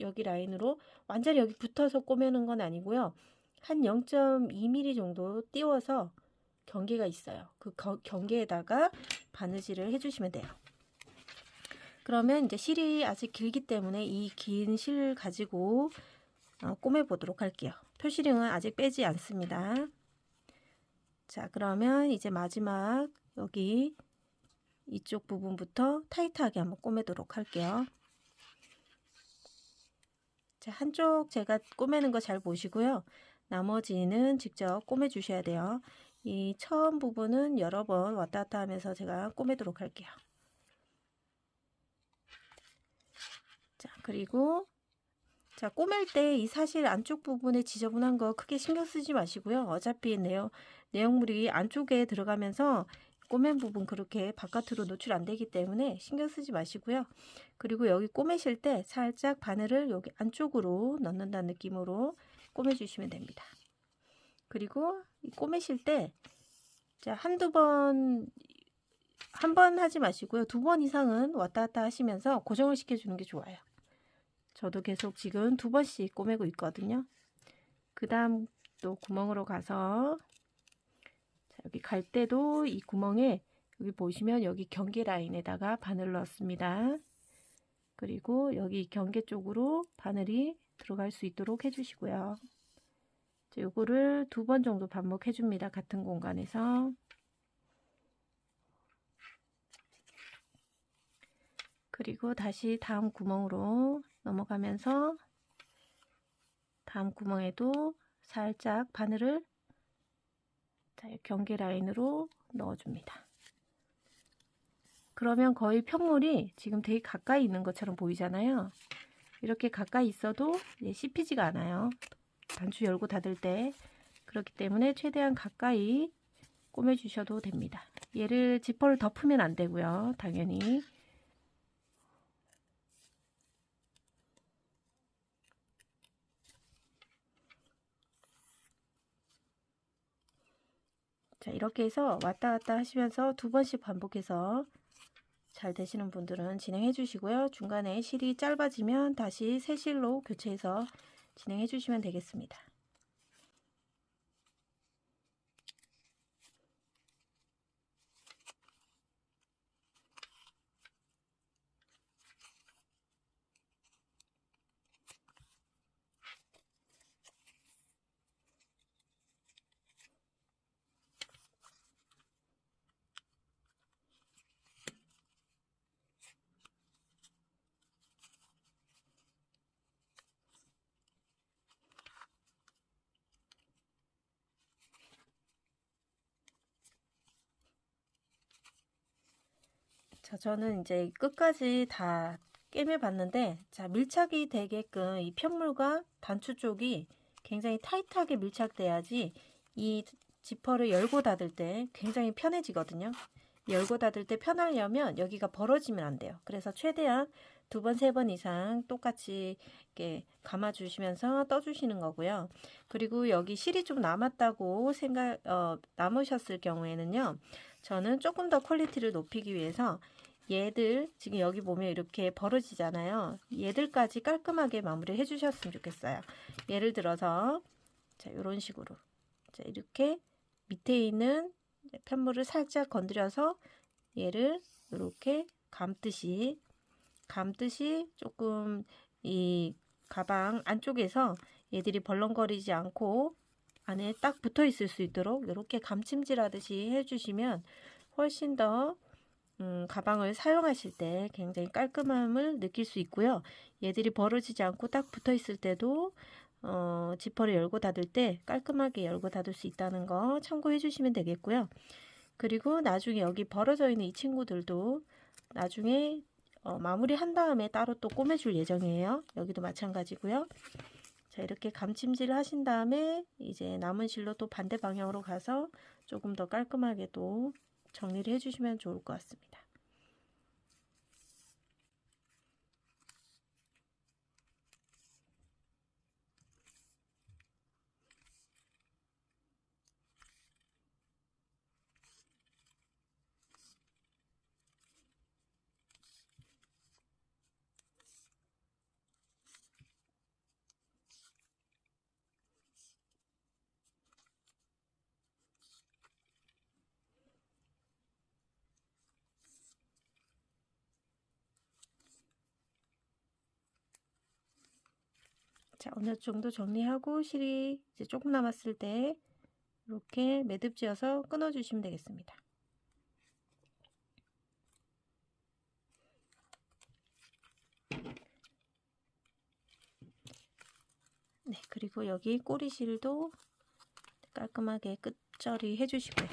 여기 라인으로 완전히 여기 붙어서 꼬매는 건 아니고요. 한 0.2mm 정도 띄워서 경계가 있어요. 그 경계에다가 바느질을 해주시면 돼요. 그러면 이제 실이 아직 길기 때문에 이 긴 실 가지고 꼬매 보도록 할게요. 표시링은 아직 빼지 않습니다. 자, 그러면 이제 마지막 여기 이쪽 부분부터 타이트하게 한번 꼬매도록 할게요. 자, 한쪽 제가 꼬매는 거 잘 보시고요. 나머지는 직접 꼬매 주셔야 돼요. 이 처음 부분은 여러 번 왔다 갔다 하면서 제가 꼬매도록 할게요. 자, 그리고 자, 꼬맬 때 이 사실 안쪽 부분에 지저분한 거 크게 신경 쓰지 마시고요. 어차피 내용물이 안쪽에 들어가면서 꼬맨 부분 그렇게 바깥으로 노출 안 되기 때문에 신경 쓰지 마시고요. 그리고 여기 꼬매실 때 살짝 바늘을 여기 안쪽으로 넣는다는 느낌으로 꼬매 주시면 됩니다. 그리고 꼬매실 때 자, 한두 번, 한 번 하지 마시고요. 2번 이상은 왔다 갔다 하시면서 고정을 시켜주는 게 좋아요. 저도 계속 지금 2번씩 꼬매고 있거든요. 그 다음 또 구멍으로 가서 자, 여기 갈 때도 이 구멍에 여기 보시면 여기 경계 라인에다가 바늘 넣었습니다. 그리고 여기 경계 쪽으로 바늘이 들어갈 수 있도록 해주시고요. 요거를 2번 정도 반복해 줍니다. 같은 공간에서. 그리고 다시 다음 구멍으로 넘어가면서 다음 구멍에도 살짝 바늘을 경계 라인으로 넣어줍니다. 그러면 거의 편물이 지금 되게 가까이 있는 것처럼 보이잖아요. 이렇게 가까이 있어도 씹히지가 않아요. 단추 열고 닫을 때. 그렇기 때문에 최대한 가까이 꼬매 주셔도 됩니다. 얘를 지퍼를 덮으면 안 되고요. 당연히. 자, 이렇게 해서 왔다 갔다 하시면서 2번씩 반복해서 잘 되시는 분들은 진행해 주시고요. 중간에 실이 짧아지면 다시 새 실로 교체해서 진행해 주시면 되겠습니다. 자, 저는 이제 끝까지 다 꿰매 봤는데, 자, 밀착이 되게끔 이 편물과 단추 쪽이 굉장히 타이트하게 밀착돼야지 이 지퍼를 열고 닫을 때 굉장히 편해지거든요. 열고 닫을 때 편하려면 여기가 벌어지면 안 돼요. 그래서 최대한 2번, 3번 이상 똑같이 이렇게 감아주시면서 떠주시는 거고요. 그리고 여기 실이 좀 남았다고 남으셨을 경우에는요. 저는 조금 더 퀄리티를 높이기 위해서 얘들 지금 여기 보면 이렇게 벌어지잖아요. 얘들까지 깔끔하게 마무리 해주셨으면 좋겠어요. 예를 들어서 자, 이런 식으로 자, 이렇게 밑에 있는 편물을 살짝 건드려서 얘를 이렇게 감듯이 조금 이 가방 안쪽에서 얘들이 벌렁거리지 않고 안에 딱 붙어 있을 수 있도록 이렇게 감침질하듯이 해주시면 훨씬 더 가방을 사용하실 때 굉장히 깔끔함을 느낄 수 있고요. 얘들이 벌어지지 않고 딱 붙어 있을 때도 지퍼를 열고 닫을 때 깔끔하게 열고 닫을 수 있다는 거 참고해 주시면 되겠고요. 그리고 나중에 여기 벌어져 있는 이 친구들도 나중에 마무리 한 다음에 따로 또 꼬매줄 예정이에요. 여기도 마찬가지고요. 자, 이렇게 감침질을 하신 다음에 이제 남은 실로 또 반대 방향으로 가서 조금 더 깔끔하게 또 정리를 해주시면 좋을 것 같습니다. 자, 어느 정도 정리하고 실이 이제 조금 남았을 때 이렇게 매듭 지어서 끊어 주시면 되겠습니다. 네, 그리고 여기 꼬리실도 깔끔하게 끝처리 해주시고요.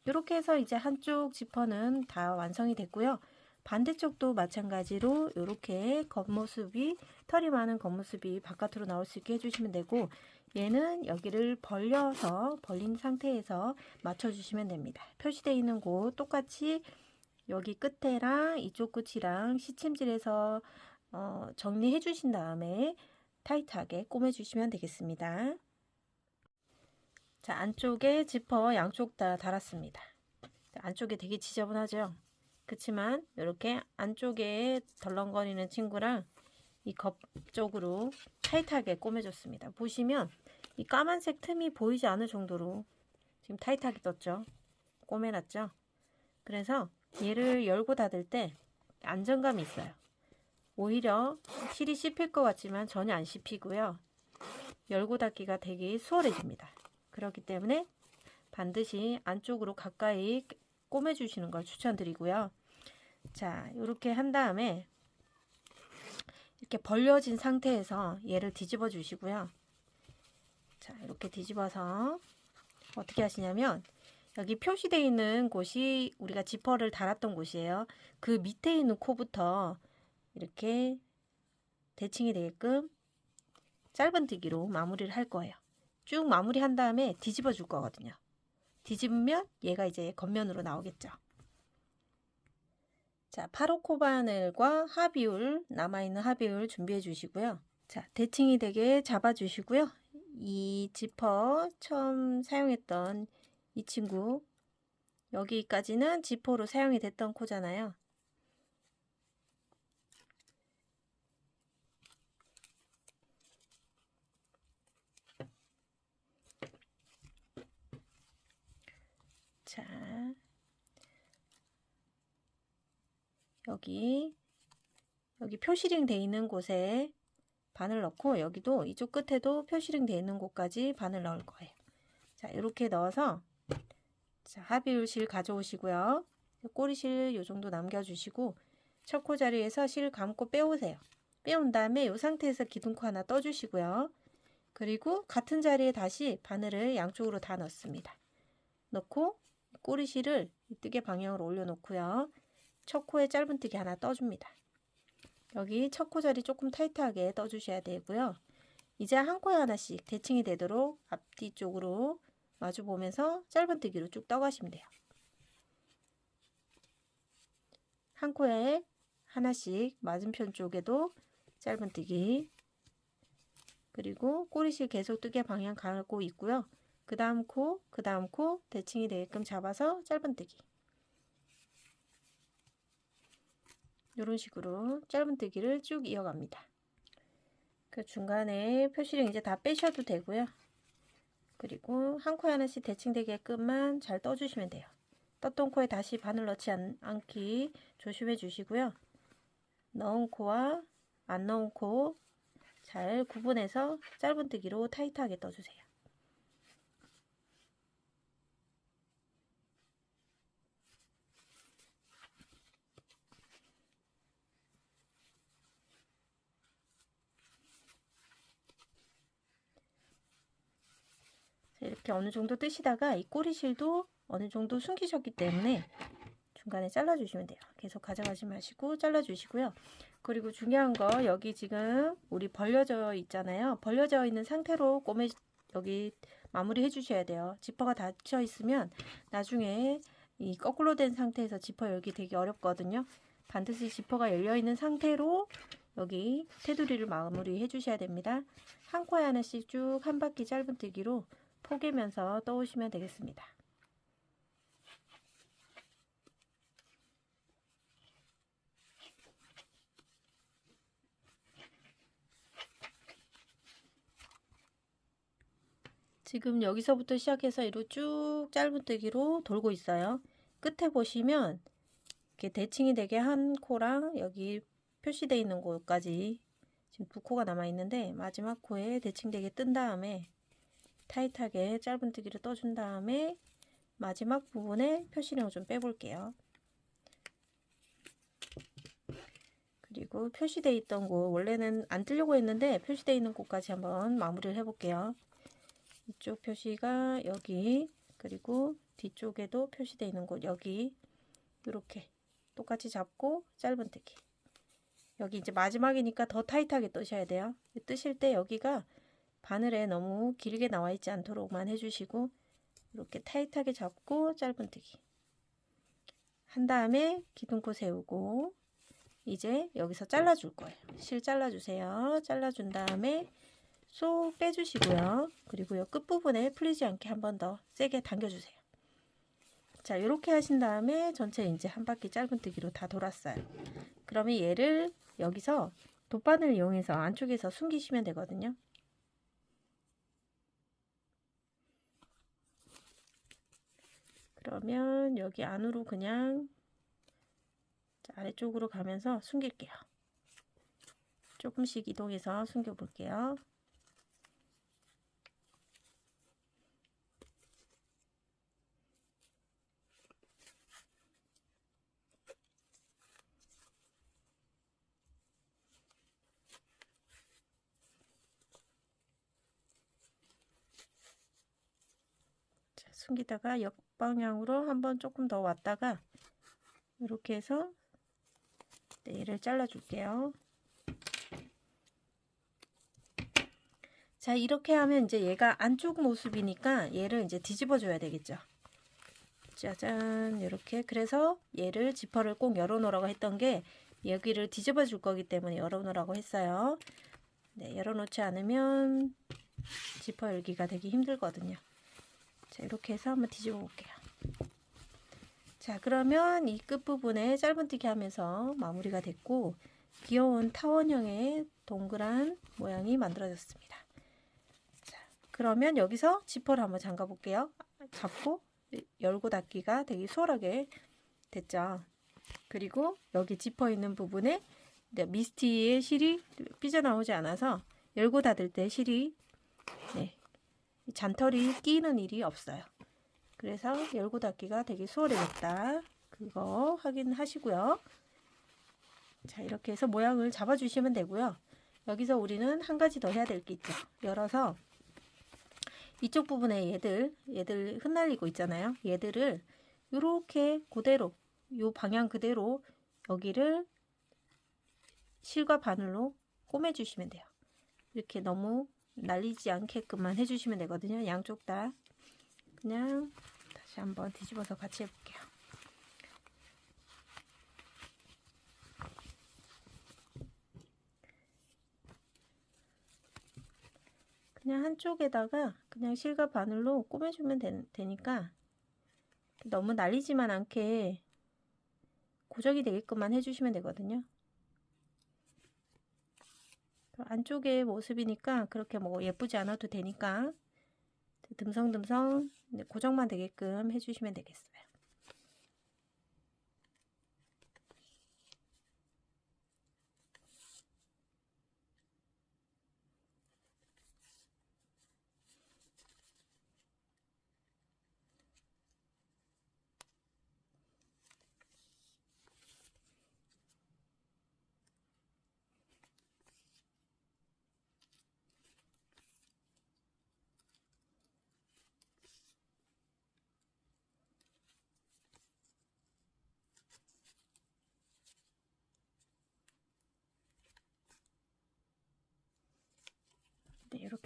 이렇게 해서 이제 한쪽 지퍼는 다 완성이 됐고요. 반대쪽도 마찬가지로 이렇게 겉모습이, 털이 많은 겉모습이 바깥으로 나올 수 있게 해주시면 되고, 얘는 여기를 벌린 상태에서 맞춰주시면 됩니다. 표시되어 있는 곳 똑같이 여기 끝에랑 이쪽 끝이랑 시침질해서 정리해 주신 다음에 타이트하게 꼬매 주시면 되겠습니다. 자, 안쪽에 지퍼 양쪽 다 달았습니다. 안쪽에 되게 지저분하죠? 그렇지만 이렇게 안쪽에 덜렁거리는 친구랑 이 겉 쪽으로 타이트하게 꼬매줬습니다. 보시면 이 까만색 틈이 보이지 않을 정도로 지금 타이트하게 떴죠? 꼬매놨죠? 그래서 얘를 열고 닫을 때 안정감이 있어요. 오히려 실이 씹힐 것 같지만 전혀 안 씹히고요. 열고 닫기가 되게 수월해집니다. 그렇기 때문에 반드시 안쪽으로 가까이 꼬매주시는 걸 추천드리고요. 자, 이렇게 한 다음에 이렇게 벌려진 상태에서 얘를 뒤집어 주시고요. 자, 이렇게 뒤집어서 어떻게 하시냐면 여기 표시되어 있는 곳이 우리가 지퍼를 달았던 곳이에요. 그 밑에 있는 코부터 이렇게 대칭이 되게끔 짧은뜨기로 마무리를 할 거예요. 쭉 마무리한 다음에 뒤집어 줄 거거든요. 뒤집으면 얘가 이제 겉면으로 나오겠죠. 자, 8호 바늘과 하비울, 남아있는 하비울 준비해 주시고요. 자, 대칭이 되게 잡아 주시고요. 이 지퍼 처음 사용했던 이 친구, 여기까지는 지퍼로 사용이 됐던 코잖아요. 자, 여기 표시링 돼 있는 곳에 바늘 넣고, 여기도 이쪽 끝에도 표시링 돼 있는 곳까지 바늘 넣을 거예요. 자, 이렇게 넣어서 자, 하비울 실 가져오시고요. 꼬리실 요 정도 남겨주시고 첫 코 자리에서 실 감고 빼오세요. 빼온 다음에 이 상태에서 기둥코 하나 떠주시고요. 그리고 같은 자리에 다시 바늘을 양쪽으로 다 넣습니다. 넣고 꼬리실을 뜨개 방향으로 올려놓고요. 첫 코에 짧은뜨기 하나 떠줍니다. 여기 첫 코 자리 조금 타이트하게 떠주셔야 되고요. 이제 한 코에 하나씩 대칭이 되도록 앞뒤쪽으로 마주 보면서 짧은뜨기로 쭉 떠가시면 돼요. 한 코에 하나씩 맞은편 쪽에도 짧은뜨기, 그리고 꼬리실 계속 뜨개 방향 가고 있고요. 그 다음 코 대칭이 되게끔 잡아서 짧은뜨기. 이런 식으로 짧은뜨기를 쭉 이어갑니다. 그 중간에 표시를 이제 다 빼셔도 되고요. 그리고 한 코에 하나씩 대칭되게끔만 잘 떠주시면 돼요. 떴던 코에 다시 바늘 넣지 않기 조심해 주시고요. 넣은 코와 안 넣은 코 잘 구분해서 짧은뜨기로 타이트하게 떠주세요. 이렇게 어느 정도 뜨시다가 이 꼬리실도 어느 정도 숨기셨기 때문에 중간에 잘라주시면 돼요. 계속 가져가지 마시고 잘라주시고요. 그리고 중요한 거 여기 지금 우리 벌려져 있잖아요. 벌려져 있는 상태로 여기 마무리 해주셔야 돼요. 지퍼가 닫혀 있으면 나중에 이 거꾸로 된 상태에서 지퍼 열기 되게 어렵거든요. 반드시 지퍼가 열려 있는 상태로 여기 테두리를 마무리 해주셔야 됩니다. 한 코에 하나씩 쭉 한 바퀴 짧은뜨기로 포개면서 떠오시면 되겠습니다. 지금 여기서부터 시작해서 이로 쭉 짧은뜨기로 돌고 있어요. 끝에 보시면 이렇게 대칭이 되게 한 코랑 여기 표시되어 있는 곳까지 지금 두 코가 남아 있는데 마지막 코에 대칭되게 뜬 다음에 타이트하게 짧은뜨기를 떠준 다음에 마지막 부분에 표시령을 좀 빼볼게요. 그리고 표시되어 있던 곳, 원래는 안 뜨려고 했는데 표시되어 있는 곳까지 한번 마무리를 해볼게요. 이쪽 표시가 여기, 그리고 뒤쪽에도 표시되어 있는 곳 여기 이렇게 똑같이 잡고 짧은뜨기. 여기 이제 마지막이니까 더 타이트하게 뜨셔야 돼요. 뜨실 때 여기가 바늘에 너무 길게 나와 있지 않도록만 해주시고 이렇게 타이트하게 잡고 짧은뜨기 한 다음에 기둥코 세우고 이제 여기서 잘라줄 거예요. 실 잘라주세요. 잘라준 다음에 쏙 빼주시고요. 그리고 이 끝부분에 풀리지 않게 한 번 더 세게 당겨주세요. 자, 이렇게 하신 다음에 전체 이제 한 바퀴 짧은뜨기로 다 돌았어요. 그러면 얘를 여기서 돗바늘 이용해서 안쪽에서 숨기시면 되거든요. 그러면 여기 안으로 그냥 아래쪽으로 가면서 숨길게요. 조금씩 이동해서 숨겨 볼게요. 자, 숨기다가 역방향으로 한번 조금 더 왔다가 이렇게 해서 얘를 잘라 줄게요. 자, 이렇게 하면 이제 얘가 안쪽 모습이니까 얘를 이제 뒤집어 줘야 되겠죠. 짜잔, 이렇게. 그래서 얘를 지퍼를 꼭 열어 놓으라고 했던 게 여기를 뒤집어 줄 거기 때문에 열어 놓으라고 했어요. 네, 열어 놓지 않으면 지퍼 열기가 되게 힘들거든요. 자, 이렇게 해서 한번 뒤집어 볼게요. 자, 그러면 이 끝부분에 짧은뜨기 하면서 마무리가 됐고 귀여운 타원형의 동그란 모양이 만들어졌습니다. 자, 그러면 여기서 지퍼를 한번 잠가 볼게요. 잡고 열고 닫기가 되게 수월하게 됐죠. 그리고 여기 지퍼 있는 부분에 미스티의 실이 삐져나오지 않아서 열고 닫을 때 실이 잔털이 끼는 일이 없어요. 그래서 열고 닫기가 되게 수월해졌다. 그거 확인하시고요. 자, 이렇게 해서 모양을 잡아주시면 되고요. 여기서 우리는 한 가지 더 해야 될 게 있죠. 열어서 이쪽 부분에 얘들 흩날리고 있잖아요. 얘들을 이렇게 그대로 요 방향 그대로 여기를 실과 바늘로 꼬매주시면 돼요. 이렇게 너무 날리지 않게끔만 해주시면 되거든요. 양쪽 다. 그냥 다시 한번 뒤집어서 같이 해볼게요. 그냥 한쪽에다가 그냥 실과 바늘로 꼬매주면 되니까 너무 날리지만 않게 고정이 되게끔만 해주시면 되거든요. 안쪽의 모습이니까 그렇게 뭐 예쁘지 않아도 되니까 듬성듬성 고정만 되게끔 해주시면 되겠어요.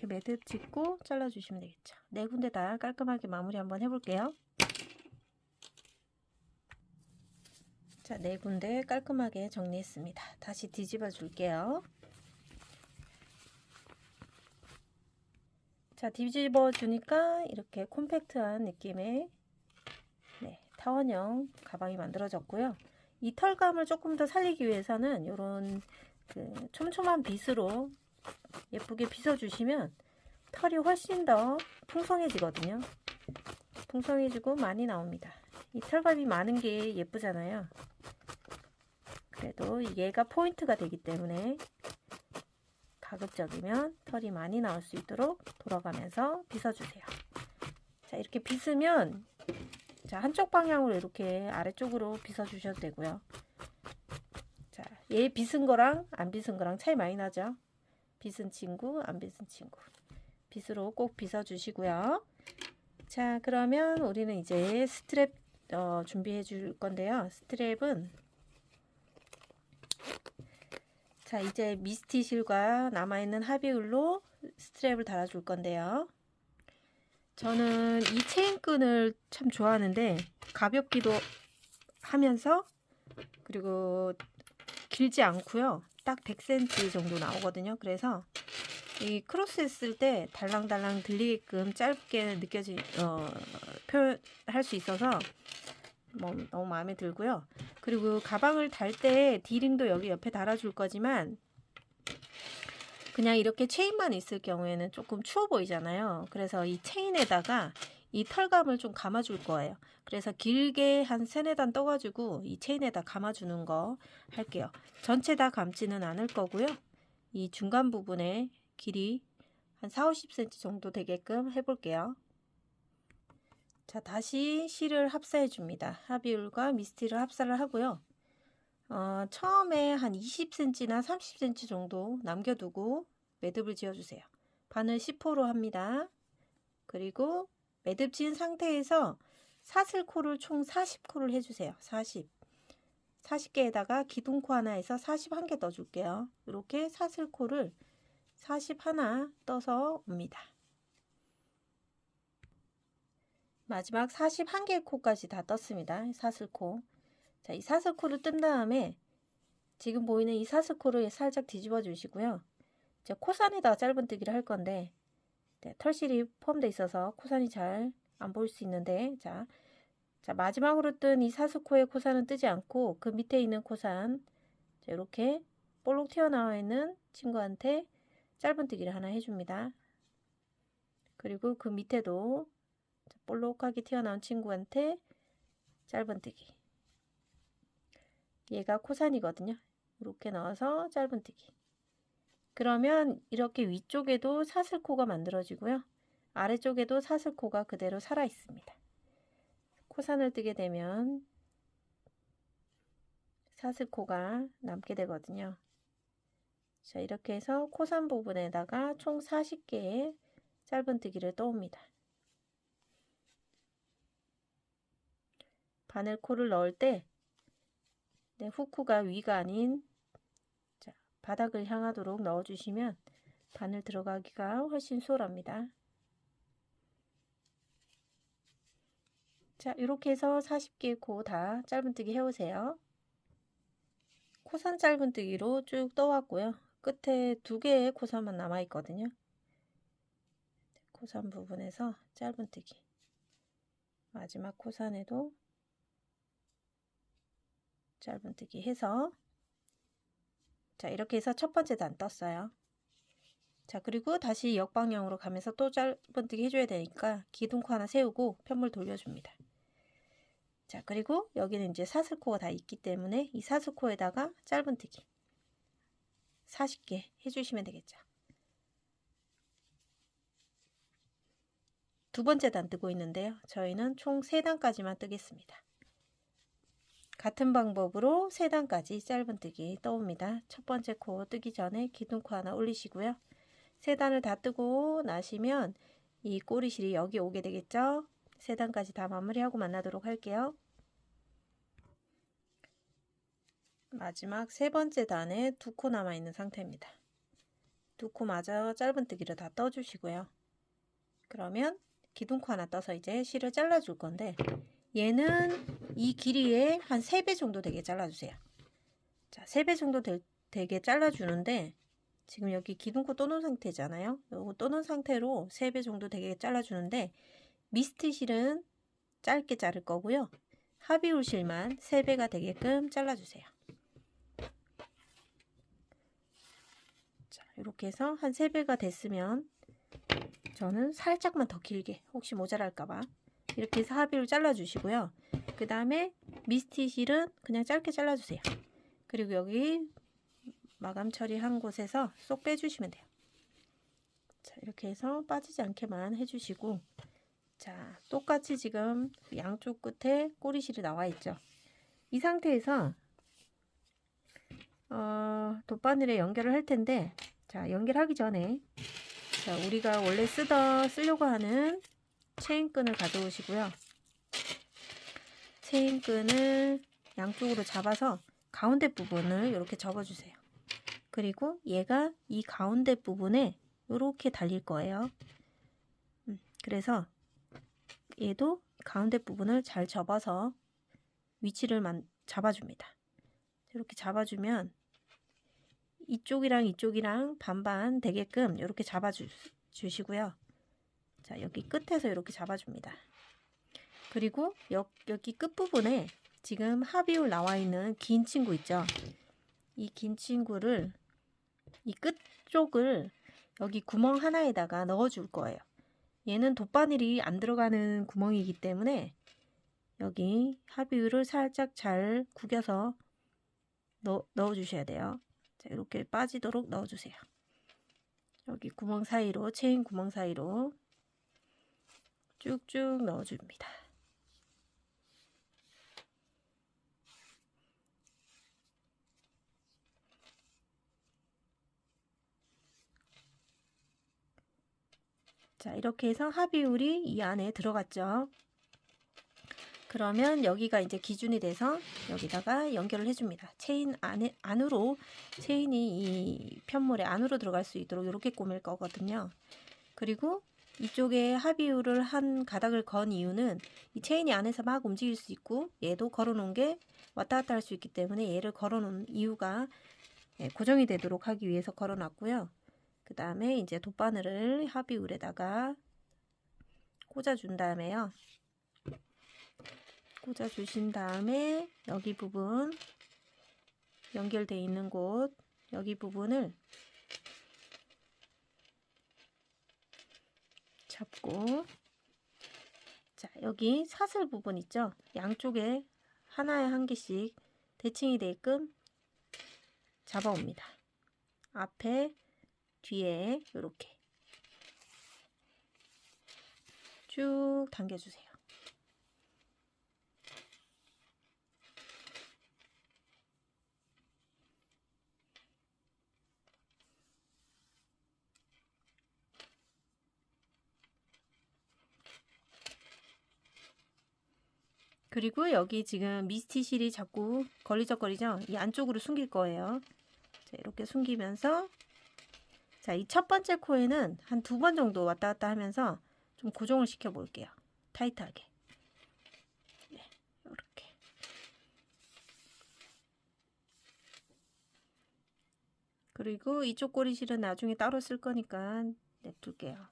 매듭 짓고 잘라주시면 되겠죠. 네 군데 다 깔끔하게 마무리 한번 해볼게요. 자, 네 군데 깔끔하게 정리했습니다. 다시 뒤집어 줄게요. 자, 뒤집어 주니까 이렇게 콤팩트한 느낌의 타원형 가방이 만들어졌고요. 이 털감을 조금 더 살리기 위해서는 이런 그 촘촘한 빗으로 예쁘게 빗어주시면 털이 훨씬 더 풍성해지거든요. 풍성해지고 많이 나옵니다. 이 털감이 많은 게 예쁘잖아요. 그래도 얘가 포인트가 되기 때문에 가급적이면 털이 많이 나올 수 있도록 돌아가면서 빗어주세요. 자, 이렇게 빗으면 자, 한쪽 방향으로 이렇게 아래쪽으로 빗어주셔도 되고요. 자, 얘 빗은 거랑 안 빗은 거랑 차이 많이 나죠? 빗은 친구, 안 빗은 친구. 빗으로 꼭 빗어주시고요. 자, 그러면 우리는 이제 스트랩 준비해 줄 건데요. 스트랩은 자, 이제 미스티 실과 남아있는 합의울로 스트랩을 달아줄 건데요. 저는 이 체인끈을 참 좋아하는데 가볍기도 하면서 그리고 길지 않고요. 딱 100cm 정도 나오거든요. 그래서 이 크로스 했을 때 달랑달랑 들리게끔 짧게 표현할 수 있어서 너무 마음에 들고요. 그리고 가방을 달 때 디링도 여기 옆에 달아줄 거지만 그냥 이렇게 체인만 있을 경우에는 조금 추워 보이잖아요. 그래서 이 체인에다가 이 털감을 좀 감아줄 거예요. 그래서 길게 한 3-4단 떠가지고 이 체인에다 감아주는 거 할게요. 전체 다 감지는 않을 거고요. 이 중간 부분에 길이 한 4-50cm 정도 되게끔 해볼게요. 자, 다시 실을 합사해 줍니다. 합의울과 미스티를 합사를 하고요. 처음에 한 20cm나 30cm 정도 남겨두고 매듭을 지어주세요. 바늘 10호로 합니다. 그리고 매듭 지은 상태에서 사슬코를 총 40코를 해주세요. 40개에다가 기둥코 하나 해서 41개 넣어줄게요. 이렇게 사슬코를 41 떠서 옵니다. 마지막 41개 코까지 다 떴습니다. 사슬코. 자, 이 사슬코를 뜬 다음에 지금 보이는 이 사슬코를 살짝 뒤집어 주시고요. 이제 코산에다가 짧은뜨기를 할 건데 털실이 포함되어 있어서 코산이 잘 안 보일 수 있는데 자, 마지막으로 뜬 이 사슬코의 코산은 뜨지 않고 그 밑에 있는 코산 이렇게 볼록 튀어나와 있는 친구한테 짧은뜨기를 하나 해줍니다. 그리고 그 밑에도 볼록하게 튀어나온 친구한테 짧은뜨기. 얘가 코산이거든요. 이렇게 넣어서 짧은뜨기. 그러면 이렇게 위쪽에도 사슬코가 만들어지고요. 아래쪽에도 사슬코가 그대로 살아 있습니다. 코산을 뜨게 되면 사슬코가 남게 되거든요. 자, 이렇게 해서 코산 부분에다가 총 40개의 짧은뜨기를 떠옵니다. 바늘코를 넣을 때 후크가 위가 아닌 바닥을 향하도록 넣어주시면 바늘 들어가기가 훨씬 수월합니다. 자, 이렇게 해서 40개 코 다 짧은뜨기 해오세요. 코산 짧은뜨기로 쭉 떠왔고요. 끝에 2개의 코산만 남아있거든요. 코산 부분에서 짧은뜨기. 마지막 코산에도 짧은뜨기 해서 자, 이렇게 해서 첫 번째 단 떴어요. 자, 그리고 다시 역방향으로 가면서 또 짧은뜨기 해줘야 되니까 기둥코 하나 세우고 편물 돌려줍니다. 자, 그리고 여기는 이제 사슬코가 다 있기 때문에 이 사슬코에다가 짧은뜨기 40개 해주시면 되겠죠. 두 번째 단 뜨고 있는데요. 저희는 총 3단까지만 뜨겠습니다. 같은 방법으로 3단까지 짧은뜨기 떠옵니다. 첫 번째 코 뜨기 전에 기둥코 하나 올리시고요. 3단을 다 뜨고 나시면 이 꼬리실이 여기 오게 되겠죠. 3단까지 다 마무리하고 만나도록 할게요. 마지막 3번째 단에 2코 남아있는 상태입니다. 두 코 마저 짧은뜨기로 다 떠주시고요. 그러면 기둥코 하나 떠서 이제 실을 잘라줄 건데, 얘는 이 길이에 한 3배 정도 되게 잘라주세요. 자, 3배 정도 되게 잘라주는데, 지금 여기 기둥코 떠놓은 상태잖아요. 요거 떠놓은 상태로 3배 정도 되게 잘라주는데, 미스트 실은 짧게 자를 거고요. 하비울 실만 3배가 되게끔 잘라주세요. 자, 이렇게 해서 한 3배가 됐으면, 저는 살짝만 더 길게, 혹시 모자랄까봐 이렇게 해서 하비울 잘라주시고요. 그 다음에 미스트 실은 그냥 짧게 잘라주세요. 그리고 여기 마감 처리한 곳에서 쏙 빼주시면 돼요. 자, 이렇게 해서 빠지지 않게만 해주시고, 자, 똑같이 지금 양쪽 끝에 꼬리실이 나와 있죠. 이 상태에서 돗바늘에 연결을 할 텐데, 자, 연결하기 전에, 자, 우리가 원래 쓰려고 하는 체인끈을 가져오시고요. 체인끈을 양쪽으로 잡아서 가운데 부분을 이렇게 접어주세요. 그리고 얘가 이 가운데 부분에 이렇게 달릴 거예요. 그래서 얘도 가운데 부분을 잘 접어서 위치를 잡아줍니다. 이렇게 잡아주면 이쪽이랑 이쪽이랑 반반 되게끔 이렇게 잡아주시고요. 자, 여기 끝에서 이렇게 잡아줍니다. 그리고 여기 끝부분에 지금 하비울 나와 있는 긴 친구 있죠? 이 긴 친구를, 이 끝쪽을 여기 구멍 하나에다가 넣어줄 거예요. 얘는 돗바늘이 안 들어가는 구멍이기 때문에 여기 하비울을 살짝 잘 구겨서 넣어주셔야 돼요. 자, 이렇게 빠지도록 넣어주세요. 여기 구멍 사이로, 체인 구멍 사이로 쭉쭉 넣어줍니다. 자, 이렇게 해서 하비울이 이 안에 들어갔죠. 그러면 여기가 이제 기준이 돼서 여기다가 연결을 해줍니다. 체인 안으로, 체인이 이 편물에 안으로 들어갈 수 있도록 이렇게 꾸밀 거거든요. 그리고 이쪽에 하비울을 한 가닥을 건 이유는 이 체인이 안에서 막 움직일 수 있고, 얘도 걸어놓은 게 왔다 갔다 할 수 있기 때문에 얘를 걸어놓은 이유가 고정이 되도록 하기 위해서 걸어놨고요. 그 다음에 이제 돗바늘을 하비울에다가 꽂아준 다음에요. 꽂아주신 다음에 여기 부분, 연결되어 있는 곳, 여기 부분을 잡고, 자, 여기 사슬 부분 있죠? 양쪽에 하나에 한 개씩 대칭이 되게끔 잡아옵니다. 앞에, 뒤에 이렇게 쭉 당겨주세요. 그리고 여기 지금 미스티 실이 자꾸 걸리적거리죠? 이 안쪽으로 숨길 거예요. 자, 이렇게 숨기면서, 자, 이 첫 번째 코에는 한 2번 정도 왔다 갔다 하면서 좀 고정을 시켜 볼게요. 타이트하게. 네, 이렇게. 그리고 이쪽 꼬리실은 나중에 따로 쓸 거니까 냅둘게요.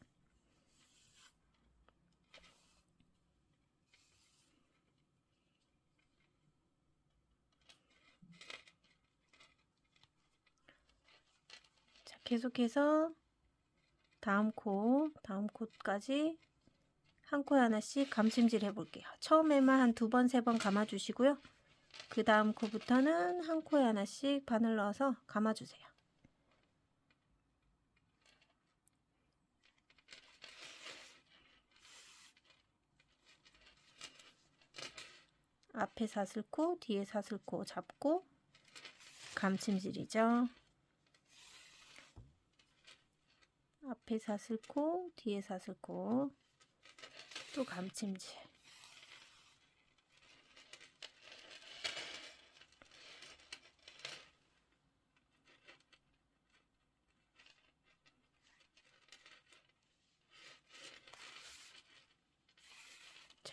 자, 계속해서 다음 코까지 한 코에 하나씩 감침질 해볼게요. 처음에만 한 2번, 3번 감아주시고요. 그 다음 코부터는 한 코에 하나씩 바늘 넣어서 감아주세요. 앞에 사슬코, 뒤에 사슬코 잡고 감침질이죠. 앞에 사슬코, 뒤에 사슬코, 또 감침질.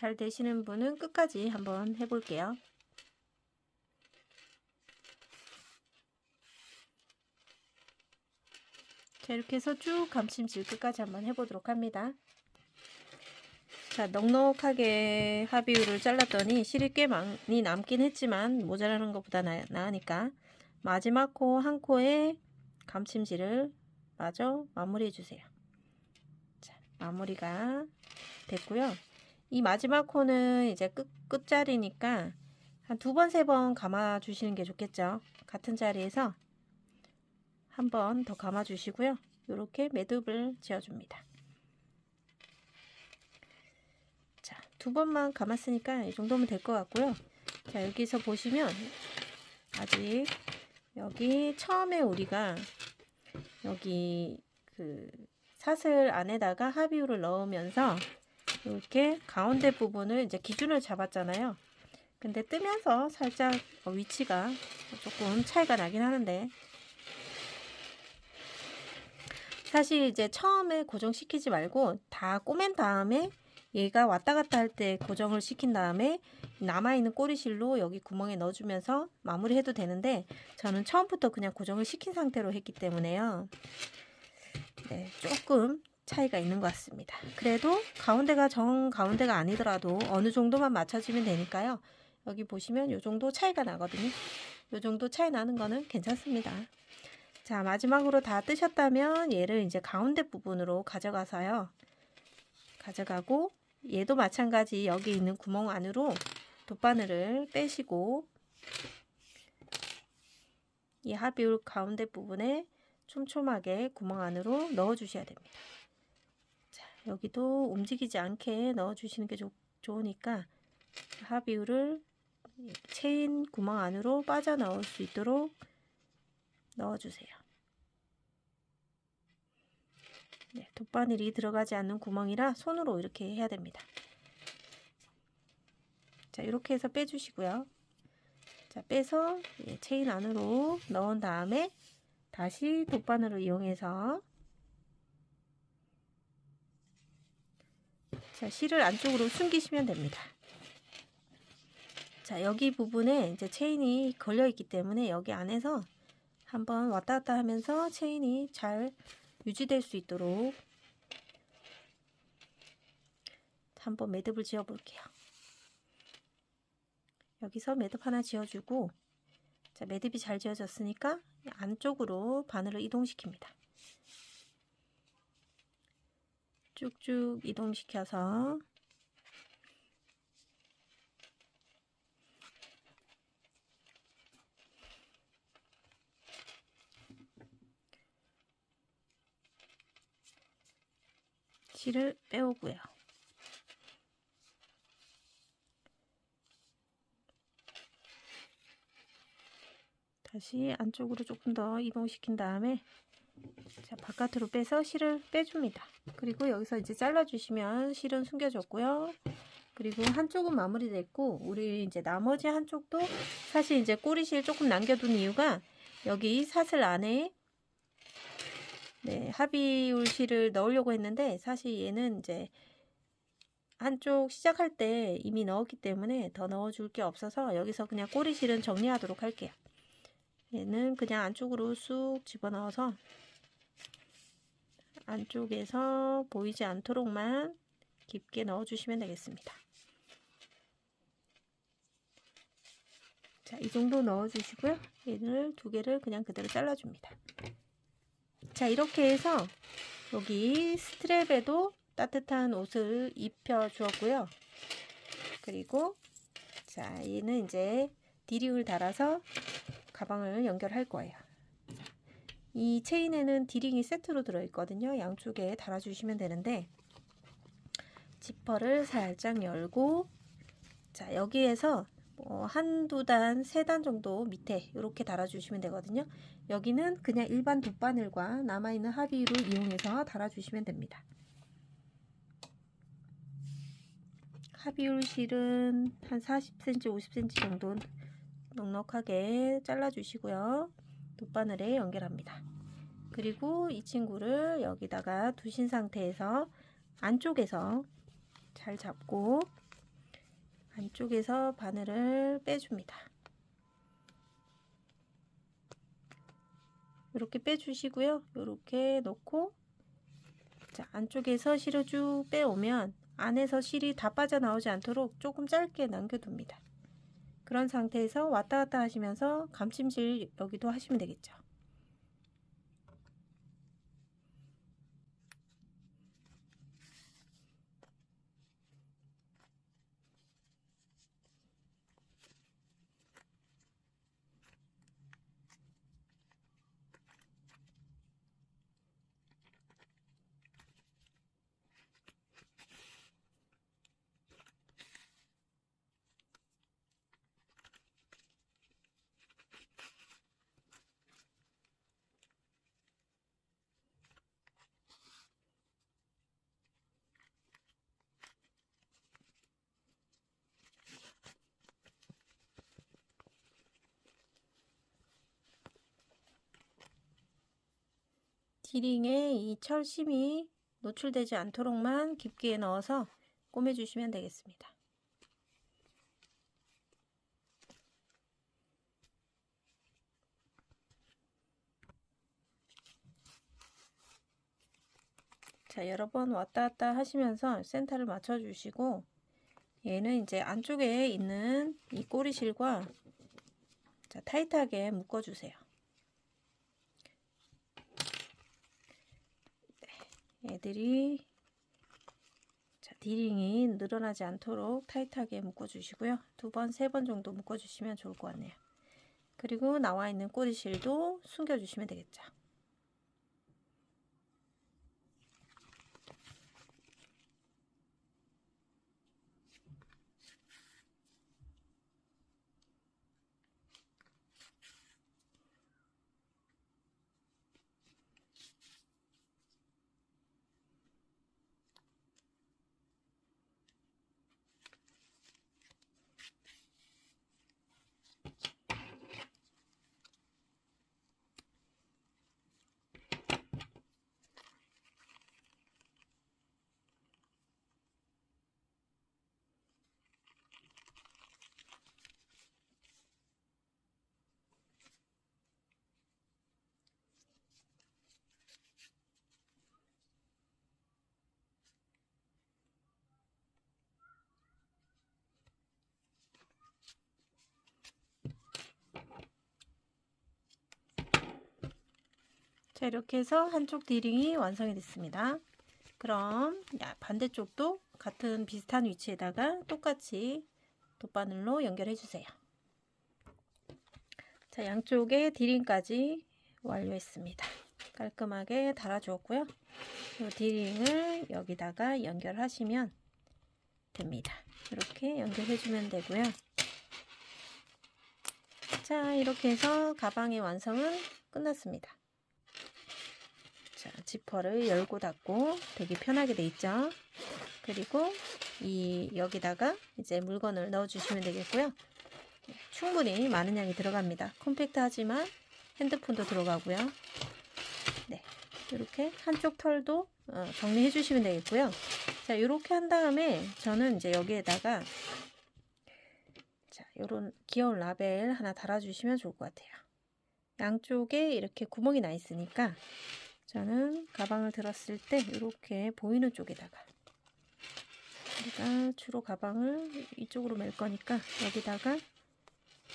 잘 되시는 분은 끝까지 한번 해볼게요. 자, 이렇게 해서 쭉 감침질 끝까지 한번 해보도록 합니다. 자, 넉넉하게 하비율을 잘랐더니 실이 꽤 많이 남긴 했지만 모자라는 것보다 나으니까 마지막 코 한 코에 감침질을 마저 마무리해 주세요. 자, 마무리가 됐고요. 이 마지막 코는 이제 끝자리니까 한 2번, 3번 감아 주시는 게 좋겠죠. 같은 자리에서 한 번 더 감아 주시고요. 이렇게 매듭을 지어 줍니다. 자, 2번만 감았으니까 이 정도면 될 것 같고요. 자, 여기서 보시면 아직 여기 처음에 우리가 여기 그 사슬 안에다가 하비율을 넣으면서 이렇게 가운데 부분을 이제 기준을 잡았잖아요. 근데 뜨면서 살짝 위치가 조금 차이가 나긴 하는데, 사실 이제 처음에 고정시키지 말고 다 꼬맨 다음에 얘가 왔다 갔다 할 때 고정을 시킨 다음에 남아있는 꼬리실로 여기 구멍에 넣어주면서 마무리해도 되는데, 저는 처음부터 그냥 고정을 시킨 상태로 했기 때문에요. 네, 조금 차이가 있는 것 같습니다. 그래도 가운데가 정 가운데가 아니더라도 어느 정도만 맞춰지면 되니까요. 여기 보시면 이 정도 차이가 나거든요. 이 정도 차이 나는 거는 괜찮습니다. 자, 마지막으로 다 뜨셨다면 얘를 이제 가운데 부분으로 가져가서요. 가져가고 얘도 마찬가지 여기 있는 구멍 안으로 돗바늘을 빼시고 이 하비율 가운데 부분에 촘촘하게 구멍 안으로 넣어 주셔야 됩니다. 자, 여기도 움직이지 않게 넣어 주시는 게 좋으니까 하비율을 체인 구멍 안으로 빠져 나올 수 있도록 넣어 주세요. 네, 돗바늘이 들어가지 않는 구멍이라 손으로 이렇게 해야 됩니다. 자, 이렇게 해서 빼주시고요. 자, 빼서 체인 안으로 넣은 다음에 다시 돗바늘을 이용해서 자, 실을 안쪽으로 숨기시면 됩니다. 자, 여기 부분에 이제 체인이 걸려 있기 때문에 여기 안에서 한번 왔다 갔다 하면서 체인이 잘 유지될 수 있도록 한번 매듭을 지어 볼게요. 여기서 매듭 하나 지어주고, 자, 매듭이 잘 지어졌으니까 안쪽으로 바늘을 이동시킵니다. 쭉쭉 이동시켜서 실을 빼오고요. 다시 안쪽으로 조금 더 이동시킨 다음에 자, 바깥으로 빼서 실을 빼줍니다. 그리고 여기서 이제 잘라주시면 실은 숨겨졌고요. 그리고 한쪽은 마무리됐고, 우리 이제 나머지 한쪽도 사실 이제 꼬리실 조금 남겨둔 이유가 여기 사슬 안에 네, 하비울 실을 넣으려고 했는데, 사실 얘는 이제 한쪽 시작할 때 이미 넣었기 때문에 더 넣어줄 게 없어서 여기서 그냥 꼬리실은 정리하도록 할게요. 얘는 그냥 안쪽으로 쑥 집어넣어서 안쪽에서 보이지 않도록만 깊게 넣어주시면 되겠습니다. 자, 이 정도 넣어주시고요. 얘를 2개를 그냥 그대로 잘라줍니다. 자, 이렇게 해서 여기 스트랩에도 따뜻한 옷을 입혀 주었고요. 그리고 자, 얘는 이제 디링을 달아서 가방을 연결할 거예요. 이 체인에는 디링이 세트로 들어있거든요. 양쪽에 달아주시면 되는데, 지퍼를 살짝 열고, 자, 여기에서 한두 단, 3단 정도 밑에 이렇게 달아주시면 되거든요. 여기는 그냥 일반 돗바늘과 남아있는 하비를 이용해서 달아주시면 됩니다. 하비울 실은 한 40cm, 50cm 정도 넉넉하게 잘라주시고요. 돗바늘에 연결합니다. 그리고 이 친구를 여기다가 두신 상태에서 안쪽에서 잘 잡고 안쪽에서 바늘을 빼줍니다. 이렇게 빼주시고요. 이렇게 놓고, 자, 안쪽에서 실을 쭉 빼오면 안에서 실이 다 빠져나오지 않도록 조금 짧게 남겨둡니다. 그런 상태에서 왔다 갔다 하시면서 감침질 여기도 하시면 되겠죠. 디링에 이 철심이 노출되지 않도록만 깊게 넣어서 꼬매주시면 되겠습니다. 자, 여러 번 왔다 갔다 하시면서 센터를 맞춰주시고, 얘는 이제 안쪽에 있는 이 꼬리실과, 자, 타이트하게 묶어주세요. 네, 애들이, 자, 디링이 늘어나지 않도록 타이트하게 묶어주시고요. 2번, 3번 정도 묶어주시면 좋을 것 같네요. 그리고 나와 있는 꼬리실도 숨겨주시면 되겠죠. 자, 이렇게 해서 한쪽 디링이 완성이 됐습니다. 그럼 반대쪽도 같은 비슷한 위치에다가 똑같이 돗바늘로 연결해 주세요. 자, 양쪽에 디링까지 완료했습니다. 깔끔하게 달아주었고요. 이 디링을 여기다가 연결하시면 됩니다. 이렇게 연결해 주면 되고요. 자, 이렇게 해서 가방의 완성은 끝났습니다. 자, 지퍼를 열고 닫고 되게 편하게 돼 있죠. 그리고 여기다가 이제 물건을 넣어 주시면 되겠고요. 충분히 많은 양이 들어갑니다. 컴팩트하지만 핸드폰도 들어가고요. 네, 이렇게 한쪽 털도 정리해 주시면 되겠고요. 자, 이렇게 한 다음에 저는 이제 여기에다가, 자, 요런 귀여운 라벨 하나 달아 주시면 좋을 것 같아요. 양쪽에 이렇게 구멍이 나 있으니까 저는 가방을 들었을 때 이렇게 보이는 쪽에다가, 우리가 주로 가방을 이쪽으로 맬 거니까 여기다가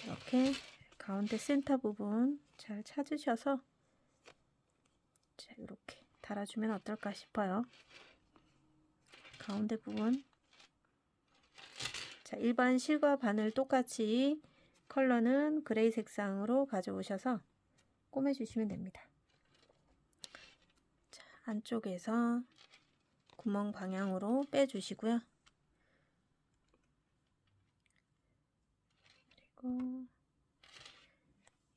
이렇게 가운데 센터 부분 잘 찾으셔서, 자, 이렇게 달아주면 어떨까 싶어요. 가운데 부분. 자, 일반 실과 바늘 똑같이 컬러는 그레이 색상으로 가져오셔서 꼬매주시면 됩니다. 자, 안쪽에서 구멍 방향으로 빼주시고요. 그리고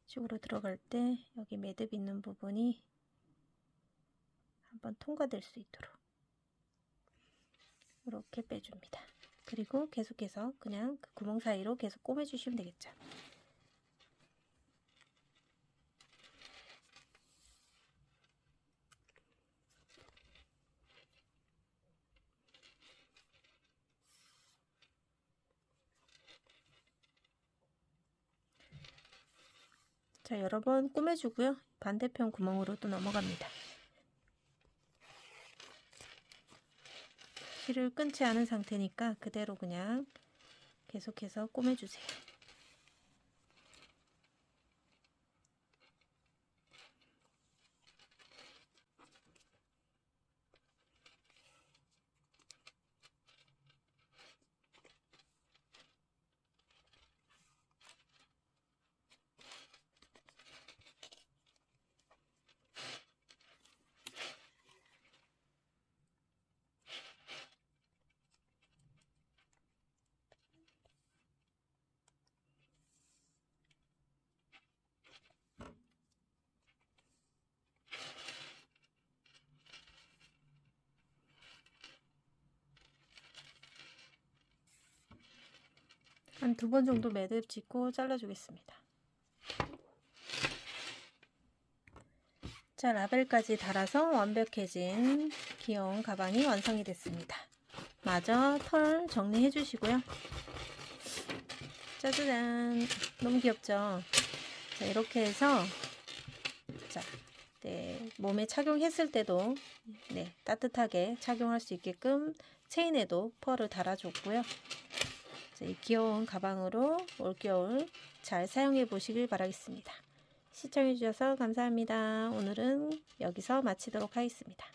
이쪽으로 들어갈 때 여기 매듭 있는 부분이 한번 통과될 수 있도록 이렇게 빼줍니다. 그리고 계속해서 그냥 그 구멍 사이로 계속 꼬매주시면 되겠죠. 자, 여러 번 꼬매주고요. 반대편 구멍으로 또 넘어갑니다. 실을 끊지 않은 상태니까 그대로 그냥 계속해서 꼬매주세요. 한 2번 정도 매듭 짓고 잘라주겠습니다. 자, 라벨까지 달아서 완벽해진 귀여운 가방이 완성이 됐습니다. 마저 털 정리해 주시고요. 짜자잔, 너무 귀엽죠? 자, 이렇게 해서 몸에 착용했을 때도 따뜻하게 착용할 수 있게끔 체인에도 펄을 달아줬고요. 자, 이 귀여운 가방으로 올겨울 잘 사용해 보시길 바라겠습니다. 시청해 주셔서 감사합니다. 오늘은 여기서 마치도록 하겠습니다.